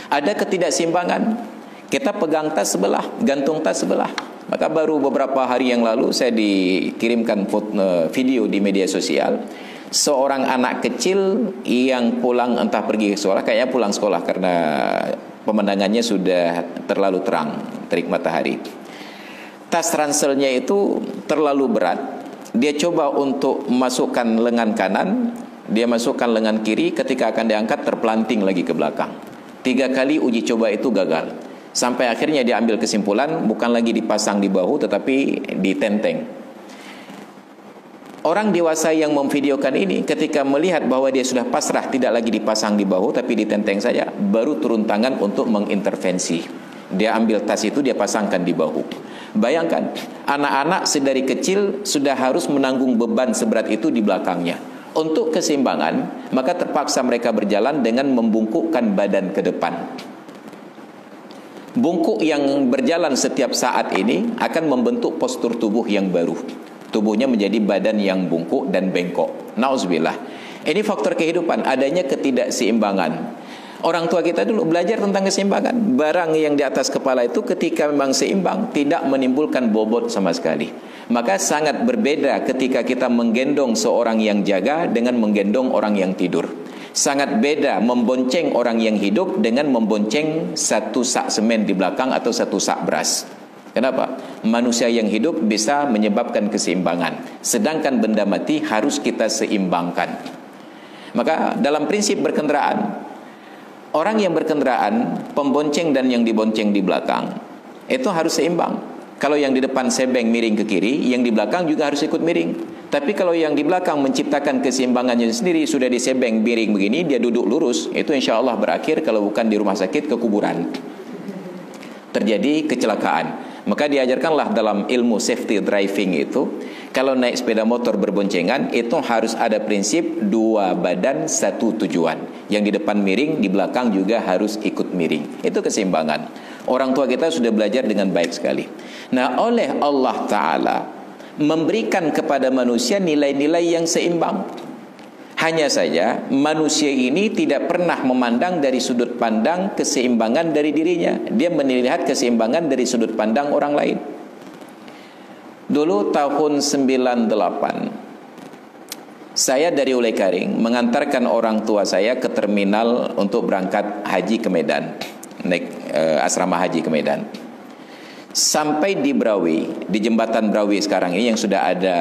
ada ketidakseimbangan. Kita pegang tas sebelah, gantung tas sebelah. Maka baru beberapa hari yang lalu saya dikirimkan video di media sosial, seorang anak kecil yang pulang entah pergi ke sekolah, kayaknya pulang sekolah karena pemandangannya sudah terlalu terang, terik matahari. Tas ranselnya itu terlalu berat. Dia coba untuk masukkan lengan kanan, dia masukkan lengan kiri, ketika akan diangkat terpelanting lagi ke belakang. 3 kali uji coba itu gagal. Sampai akhirnya dia ambil kesimpulan, bukan lagi dipasang di bahu tetapi ditenteng. Orang dewasa yang memvideokan ini ketika melihat bahwa dia sudah pasrah, tidak lagi dipasang di bahu tapi ditenteng saja, baru turun tangan untuk mengintervensi. Dia ambil tas itu, dia pasangkan di bahu. Bayangkan, anak-anak sedari kecil sudah harus menanggung beban seberat itu di belakangnya. Untuk keseimbangan, maka terpaksa mereka berjalan dengan membungkukkan badan ke depan. Bungkuk yang berjalan setiap saat ini akan membentuk postur tubuh yang baru. Tubuhnya menjadi badan yang bungkuk dan bengkok. Nauzubillah. Ini faktor kehidupan, adanya ketidakseimbangan. Orang tua kita dulu belajar tentang keseimbangan. Barang yang di atas kepala itu ketika memang seimbang, tidak menimbulkan bobot sama sekali. Maka sangat berbeda ketika kita menggendong seorang yang jaga dengan menggendong orang yang tidur. Sangat beda membonceng orang yang hidup dengan membonceng satu sak semen di belakang atau satu sak beras. Kenapa? Manusia yang hidup bisa menyebabkan keseimbangan, sedangkan benda mati harus kita seimbangkan. Maka dalam prinsip berkendaraan, orang yang berkendaraan, pembonceng dan yang dibonceng di belakang, itu harus seimbang. Kalau yang di depan sebeng miring ke kiri, yang di belakang juga harus ikut miring. Tapi kalau yang di belakang menciptakan keseimbangannya sendiri, sudah disebeng miring begini, dia duduk lurus, itu insya Allah berakhir kalau bukan di rumah sakit, ke kuburan. Terjadi kecelakaan. Maka diajarkanlah dalam ilmu safety driving itu, kalau naik sepeda motor berboncengan, itu harus ada prinsip 2 badan 1 tujuan. Yang di depan miring, di belakang juga harus ikut miring. Itu keseimbangan. Orang tua kita sudah belajar dengan baik sekali. Nah, oleh Allah Ta'ala memberikan kepada manusia nilai-nilai yang seimbang. Hanya saja manusia ini tidak pernah memandang dari sudut pandang keseimbangan dari dirinya. Dia melihat keseimbangan dari sudut pandang orang lain. Dulu tahun 98, saya dari Ulekaring mengantarkan orang tua saya ke terminal untuk berangkat haji ke Medan, naik asrama haji ke Medan. Sampai di Brawi, di jembatan Brawi sekarang ini yang sudah ada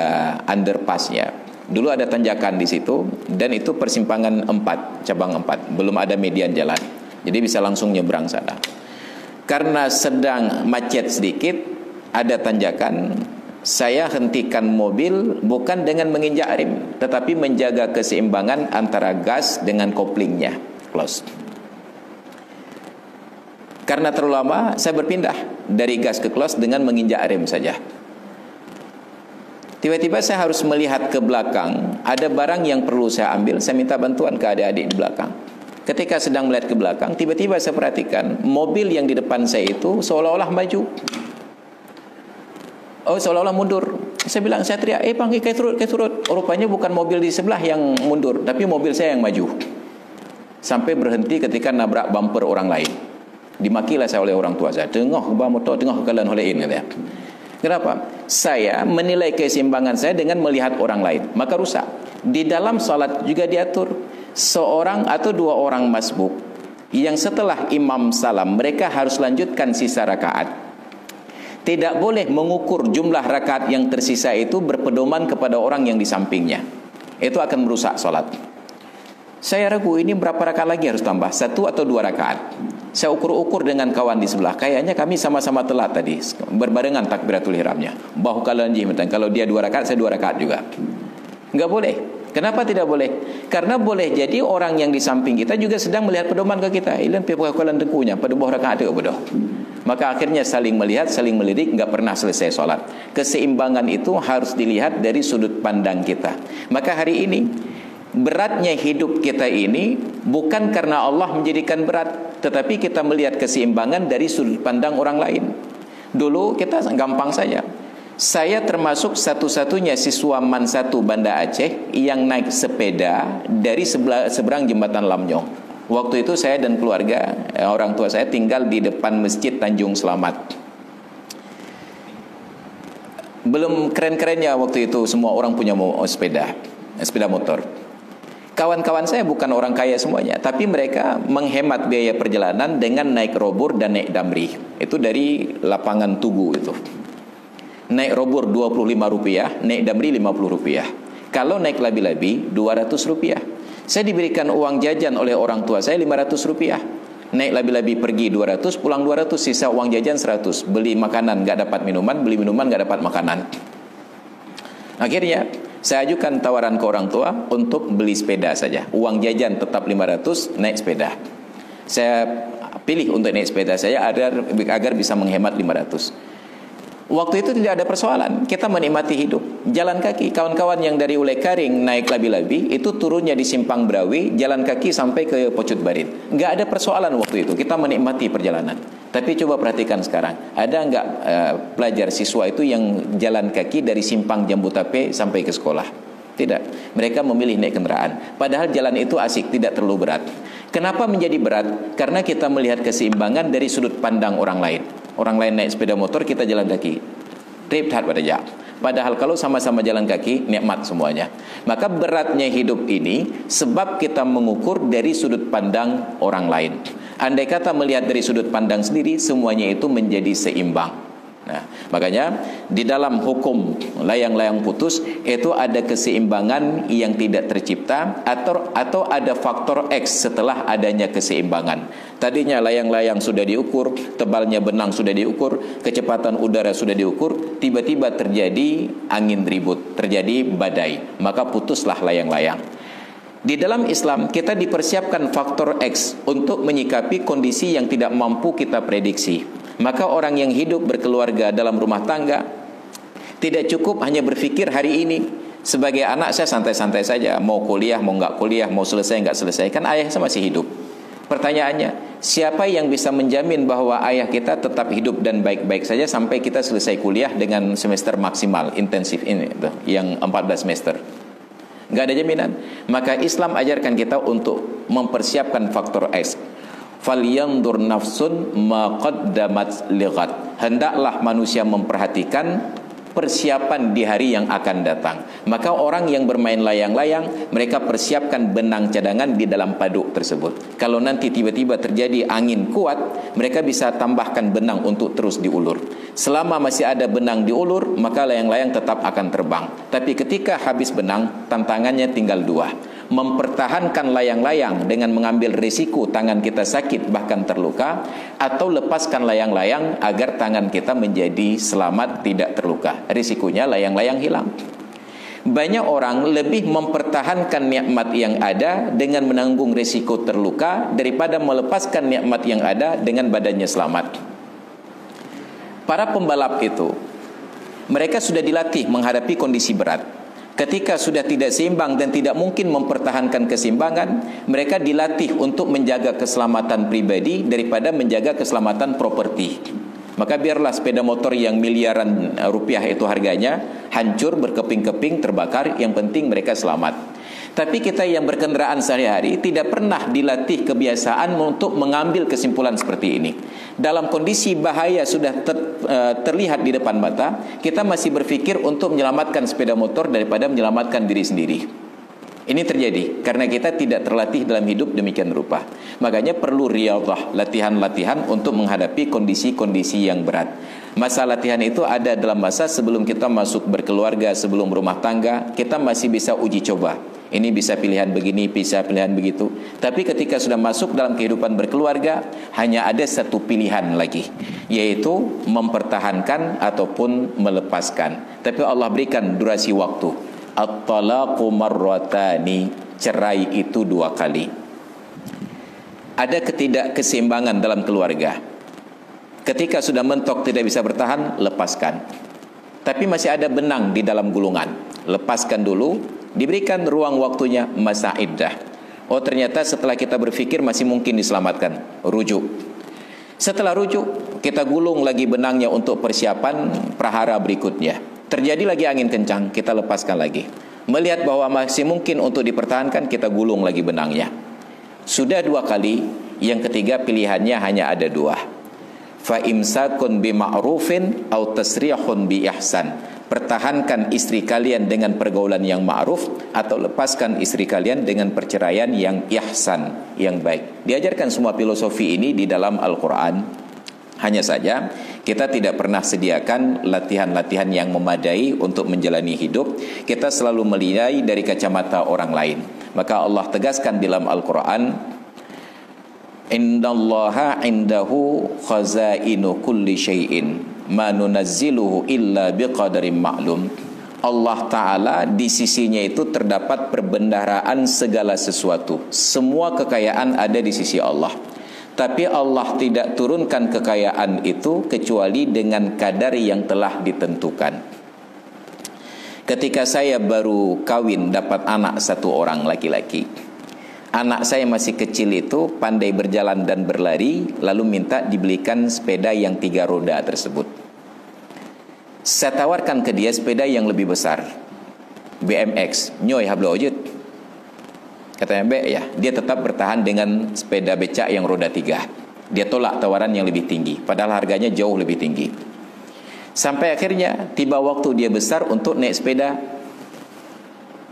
underpassnya. Dulu ada tanjakan di situ, dan itu persimpangan 4, cabang 4, belum ada median jalan. Jadi bisa langsung nyebrang sana. Karena sedang macet sedikit, ada tanjakan, saya hentikan mobil bukan dengan menginjak rem, tetapi menjaga keseimbangan antara gas dengan koplingnya, close. Karena terlalu lama, saya berpindah dari gas ke close dengan menginjak rem saja. Tiba-tiba saya harus melihat ke belakang, ada barang yang perlu saya ambil, saya minta bantuan ke adik-adik di belakang. Ketika sedang melihat ke belakang, tiba-tiba saya perhatikan mobil yang di depan saya itu seolah-olah maju, seolah-olah mundur. Saya bilang, saya teriak, bang, kayak turut. Rupanya bukan mobil di sebelah yang mundur, tapi mobil saya yang maju. Sampai berhenti ketika nabrak bumper orang lain. Dimakilah saya oleh orang tua saya, tengah ke motor, tengah ke kalian holein, katanya. Kenapa? Saya menilai keseimbangan saya dengan melihat orang lain, maka rusak. Di dalam salat juga diatur, seorang atau 2 orang masbuk yang setelah imam salam, mereka harus lanjutkan sisa rakaat. Tidak boleh mengukur jumlah rakaat yang tersisa itu berpedoman kepada orang yang di sampingnya. Itu akan merusak salat. Saya ragu, ini berapa rakaat lagi harus tambah? 1 atau 2 rakaat? Saya ukur-ukur dengan kawan di sebelah, kayaknya kami sama-sama telat tadi, berbarengan takbiratul ihramnya. Bahu kalanji, kalau dia 2 rakaat, saya 2 rakaat juga. Enggak boleh. Kenapa tidak boleh? Karena boleh jadi orang yang di samping kita juga sedang melihat pedoman ke kita. Ilan pihakalan dengkunya pada bawah rakaat itu bodoh. Maka akhirnya saling melihat, saling melirik, enggak pernah selesai solat. Keseimbangan itu harus dilihat dari sudut pandang kita. Maka hari ini beratnya hidup kita ini bukan karena Allah menjadikan berat, tetapi kita melihat keseimbangan dari sudut pandang orang lain. Dulu kita gampang saja. Saya termasuk satu-satunya siswa MAN 1 Banda Aceh yang naik sepeda dari seberang jembatan Lamnyong. Waktu itu saya dan keluarga, orang tua saya tinggal di depan Masjid Tanjung Selamat. Belum keren-kerennya waktu itu semua orang punya sepeda motor. Kawan-kawan saya bukan orang kaya semuanya, tapi mereka menghemat biaya perjalanan dengan naik robur dan naik damri. Itu dari lapangan Tugu itu. Naik robur Rp25, naik damri Rp50. Kalau naik labi-labi Rp200. Saya diberikan uang jajan oleh orang tua saya Rp500. Naik labi-labi pergi 200, pulang 200, sisa uang jajan 100. Beli makanan enggak dapat minuman, beli minuman enggak dapat makanan. Akhirnya saya ajukan tawaran ke orang tua untuk beli sepeda saja. Uang jajan tetap 500, naik sepeda. Saya pilih untuk naik sepeda saya agar bisa menghemat 500. Waktu itu tidak ada persoalan. Kita menikmati hidup. Jalan kaki. Kawan-kawan yang dari Ulai Karing naik labi-labi, itu turunnya di Simpang Brawi, jalan kaki sampai ke Pocut Barit. Enggak ada persoalan waktu itu. Kita menikmati perjalanan. Tapi coba perhatikan sekarang. Ada enggak pelajar siswa itu yang jalan kaki dari Simpang Jambu Tape sampai ke sekolah? Tidak. Mereka memilih naik kendaraan. Padahal jalan itu asik, tidak terlalu berat. Kenapa menjadi berat? Karena kita melihat keseimbangan dari sudut pandang orang lain. Orang lain naik sepeda motor, kita jalan kaki. Ribet pada jak. Padahal kalau sama-sama jalan kaki, nikmat semuanya. Maka beratnya hidup ini sebab kita mengukur dari sudut pandang orang lain. Andai kata melihat dari sudut pandang sendiri, semuanya itu menjadi seimbang. Nah, makanya di dalam hukum layang-layang putus itu ada keseimbangan yang tidak tercipta atau ada faktor X setelah adanya keseimbangan. Tadinya layang-layang sudah diukur, tebalnya benang sudah diukur, kecepatan udara sudah diukur, tiba-tiba terjadi angin ribut, terjadi badai, maka putuslah layang-layang. Di dalam Islam kita dipersiapkan faktor X untuk menyikapi kondisi yang tidak mampu kita prediksi. Maka orang yang hidup berkeluarga dalam rumah tangga tidak cukup hanya berfikir hari ini. Sebagai anak saya santai-santai saja, mau kuliah, mau enggak kuliah, mau selesai, enggak selesai, kan ayah saya masih hidup. Pertanyaannya, siapa yang bisa menjamin bahwa ayah kita tetap hidup dan baik-baik saja sampai kita selesai kuliah dengan semester maksimal intensif ini yang 14 semester? Enggak ada jaminan. Maka Islam ajarkan kita untuk mempersiapkan faktor X. Falyandur nafsun ma qaddamat lighat. Hendaklah manusia memperhatikan persiapan di hari yang akan datang. Maka orang yang bermain layang-layang, mereka persiapkan benang cadangan di dalam paduk tersebut. Kalau nanti tiba-tiba terjadi angin kuat, mereka bisa tambahkan benang untuk terus diulur. Selama masih ada benang diulur, maka layang-layang tetap akan terbang. Tapi ketika habis benang, tantangannya tinggal 2. Mempertahankan layang-layang dengan mengambil risiko tangan kita sakit bahkan terluka, atau lepaskan layang-layang agar tangan kita menjadi selamat tidak terluka. Risikonya layang-layang hilang. Banyak orang lebih mempertahankan nikmat yang ada dengan menanggung risiko terluka daripada melepaskan nikmat yang ada dengan badannya selamat. Para pembalap itu, mereka sudah dilatih menghadapi kondisi berat. Ketika sudah tidak seimbang dan tidak mungkin mempertahankan keseimbangan, mereka dilatih untuk menjaga keselamatan pribadi daripada menjaga keselamatan properti. Maka biarlah sepeda motor yang miliaran rupiah itu harganya hancur, berkeping-keping, terbakar, yang penting mereka selamat. Tapi kita yang berkendaraan sehari-hari tidak pernah dilatih kebiasaan untuk mengambil kesimpulan seperti ini. Dalam kondisi bahaya sudah terlihat di depan mata, kita masih berpikir untuk menyelamatkan sepeda motor daripada menyelamatkan diri sendiri. Ini terjadi karena kita tidak terlatih dalam hidup demikian rupa. Makanya perlu riyadhah, latihan-latihan untuk menghadapi kondisi-kondisi yang berat. Masa latihan itu ada dalam masa sebelum kita masuk berkeluarga, sebelum rumah tangga, kita masih bisa uji coba. Ini bisa pilihan begini, bisa pilihan begitu. Tapi ketika sudah masuk dalam kehidupan berkeluarga, hanya ada satu pilihan lagi, yaitu mempertahankan ataupun melepaskan. Tapi Allah berikan durasi waktu. At-talaqu marratani, cerai itu 2 kali. Ada ketidakkeseimbangan dalam keluarga. Ketika sudah mentok tidak bisa bertahan, lepaskan. Tapi masih ada benang di dalam gulungan, lepaskan dulu, diberikan ruang waktunya, masa iddah. Oh ternyata setelah kita berfikir masih mungkin diselamatkan, rujuk. Setelah rujuk, kita gulung lagi benangnya untuk persiapan prahara berikutnya. Terjadi lagi angin kencang, kita lepaskan lagi. Melihat bahwa masih mungkin untuk dipertahankan, kita gulung lagi benangnya. Sudah 2 kali, yang ketiga pilihannya hanya ada 2. Fa imsakun bima'rufin au tasrihun bi ihsan. Pertahankan istri kalian dengan pergaulan yang ma'ruf, atau lepaskan istri kalian dengan perceraian yang ihsan, yang baik. Diajarkan semua filosofi ini di dalam Al-Quran. Hanya saja kita tidak pernah sediakan latihan-latihan yang memadai untuk menjalani hidup. Kita selalu melihat dari kacamata orang lain. Maka Allah tegaskan di dalam Al-Quran, innallaha indahu khazainu kulli syai'in ma nunazziluhu illa biqadarin ma'lum. Allah Ta'ala di sisinya itu terdapat perbendaharaan segala sesuatu. Semua kekayaan ada di sisi Allah. Tapi Allah tidak turunkan kekayaan itu kecuali dengan kadar yang telah ditentukan. Ketika saya baru kawin dapat anak 1 orang laki-laki, anak saya masih kecil itu pandai berjalan dan berlari, lalu minta dibelikan sepeda yang 3 roda tersebut. Saya tawarkan ke dia sepeda yang lebih besar, BMX, nyoy hablo ojut. Katanya, "Be ya." Dia tetap bertahan dengan sepeda becak yang roda 3. Dia tolak tawaran yang lebih tinggi, padahal harganya jauh lebih tinggi. Sampai akhirnya tiba waktu dia besar untuk naik sepeda.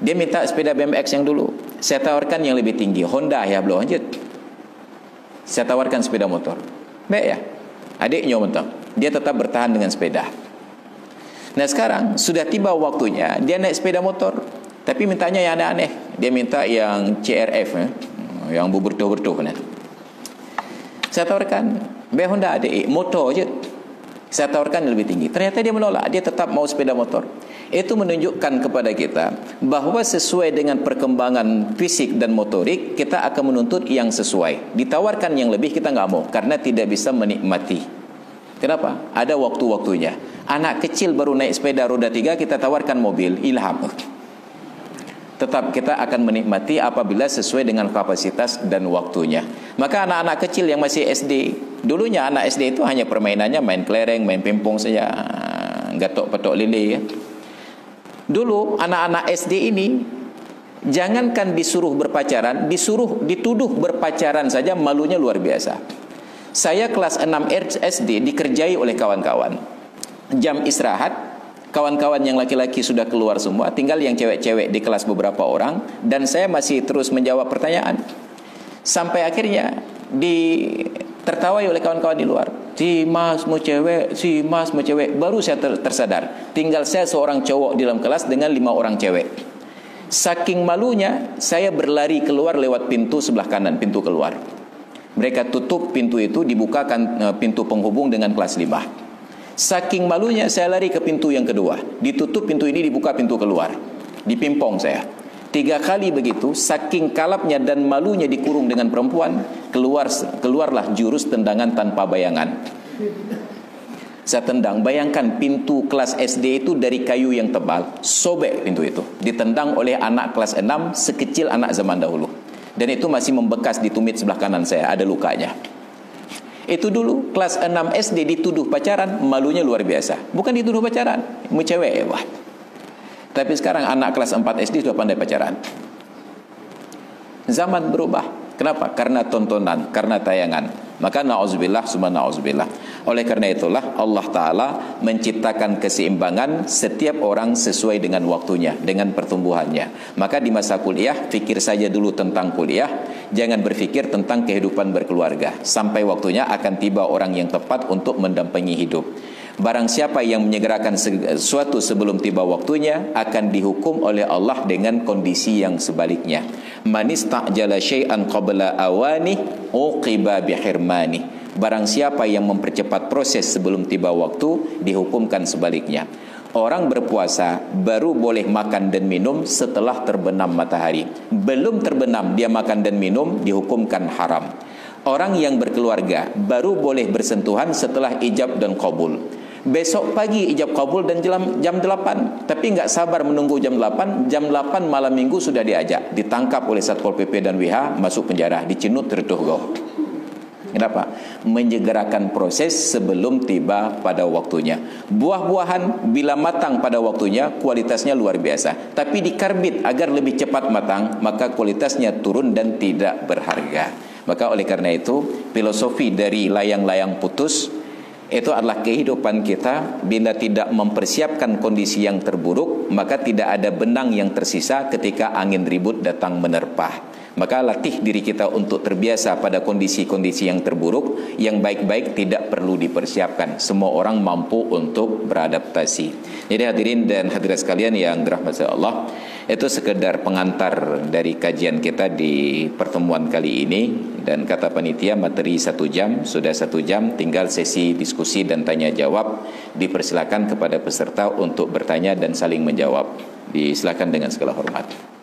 Dia minta sepeda BMX yang dulu. Saya tawarkan yang lebih tinggi, Honda ya belum lanjut. Saya tawarkan sepeda motor. Baik ya, adiknya mentang. Dia tetap bertahan dengan sepeda. Nah sekarang sudah tiba waktunya dia naik sepeda motor, tapi mintanya yang aneh-aneh. Dia minta yang CRF, yang bertuh-bertuh. Saya tawarkan, Be Honda adik, motor je. Saya tawarkan yang lebih tinggi. Ternyata dia menolak. Dia tetap mau sepeda motor. Itu menunjukkan kepada kita bahwa sesuai dengan perkembangan fisik dan motorik, kita akan menuntut yang sesuai. Ditawarkan yang lebih kita nggak mau karena tidak bisa menikmati. Kenapa? Ada waktu-waktunya. Anak kecil baru naik sepeda roda 3, kita tawarkan mobil, ilham. Tetap kita akan menikmati apabila sesuai dengan kapasitas dan waktunya. Maka anak-anak kecil yang masih SD, dulunya anak SD itu hanya permainannya main kelereng, main pimpong saja, gatok-petok lele ya. Dulu anak-anak SD ini jangankan disuruh berpacaran, dituduh berpacaran saja malunya luar biasa. Saya kelas 6 SD dikerjai oleh kawan-kawan. Jam istirahat, kawan-kawan yang laki-laki sudah keluar semua, tinggal yang cewek-cewek di kelas beberapa orang, dan saya masih terus menjawab pertanyaan. Sampai akhirnya tertawai oleh kawan-kawan di luar. Si mas mau cewek, si mas mau cewek. Baru saya tersadar, tinggal saya seorang cowok di dalam kelas dengan 5 orang cewek. Saking malunya, saya berlari keluar lewat pintu sebelah kanan, pintu keluar. Mereka tutup pintu itu, dibukakan pintu penghubung dengan kelas 5. Saking malunya saya lari ke pintu yang kedua. Ditutup pintu ini, dibuka pintu keluar. Dipimpong saya 3 kali begitu. Saking kalapnya dan malunya dikurung dengan perempuan, keluarlah jurus tendangan tanpa bayangan. Saya tendang. Bayangkan pintu kelas SD itu dari kayu yang tebal, sobek pintu itu, ditendang oleh anak kelas 6 sekecil anak zaman dahulu. Dan itu masih membekas di tumit sebelah kanan saya, ada lukanya. Itu dulu kelas 6 SD dituduh pacaran, malunya luar biasa. Bukan dituduh pacaran, mau cewek wah. Tapi sekarang anak kelas 4 SD sudah pandai pacaran. Zaman berubah. Kenapa? Karena tontonan, karena tayangan. Maka na'udzubillah summa na'udzubillah. Oleh karena itulah Allah Ta'ala menciptakan keseimbangan setiap orang sesuai dengan waktunya, dengan pertumbuhannya. Maka di masa kuliah, fikir saja dulu tentang kuliah. Jangan berfikir tentang kehidupan berkeluarga. Sampai waktunya akan tiba orang yang tepat untuk mendampingi hidup. Barang siapa yang menyegerakan sesuatu sebelum tiba waktunya akan dihukum oleh Allah dengan kondisi yang sebaliknya. Man istajala syai'an qabla awani uqiba bihirmani. Barang siapa yang mempercepat proses sebelum tiba waktu dihukumkan sebaliknya. Orang berpuasa baru boleh makan dan minum setelah terbenam matahari. Belum terbenam dia makan dan minum dihukumkan haram. Orang yang berkeluarga baru boleh bersentuhan setelah ijab dan qabul. Besok pagi ijab kabul dan jam 8, tapi enggak sabar menunggu jam 8. Jam 8 malam minggu sudah diajak, ditangkap oleh Satpol PP dan WH, masuk penjara, dicinut tertuh go. Kenapa? Menyegerakan proses sebelum tiba pada waktunya. Buah-buahan bila matang pada waktunya kualitasnya luar biasa, tapi dikarbit agar lebih cepat matang, maka kualitasnya turun dan tidak berharga. Maka oleh karena itu filosofi dari layang-layang putus itu adalah kehidupan kita. Bila tidak mempersiapkan kondisi yang terburuk, maka tidak ada benang yang tersisa ketika angin ribut datang menerpa. Maka latih diri kita untuk terbiasa pada kondisi-kondisi yang terburuk. Yang baik-baik tidak perlu dipersiapkan. Semua orang mampu untuk beradaptasi. Jadi hadirin dan hadirat sekalian yang dirahmati Allah, itu sekedar pengantar dari kajian kita di pertemuan kali ini. Dan kata panitia materi 1 jam, sudah 1 jam, tinggal sesi diskusi dan tanya jawab. Dipersilakan kepada peserta untuk bertanya dan saling menjawab. Disilakan dengan segala hormat.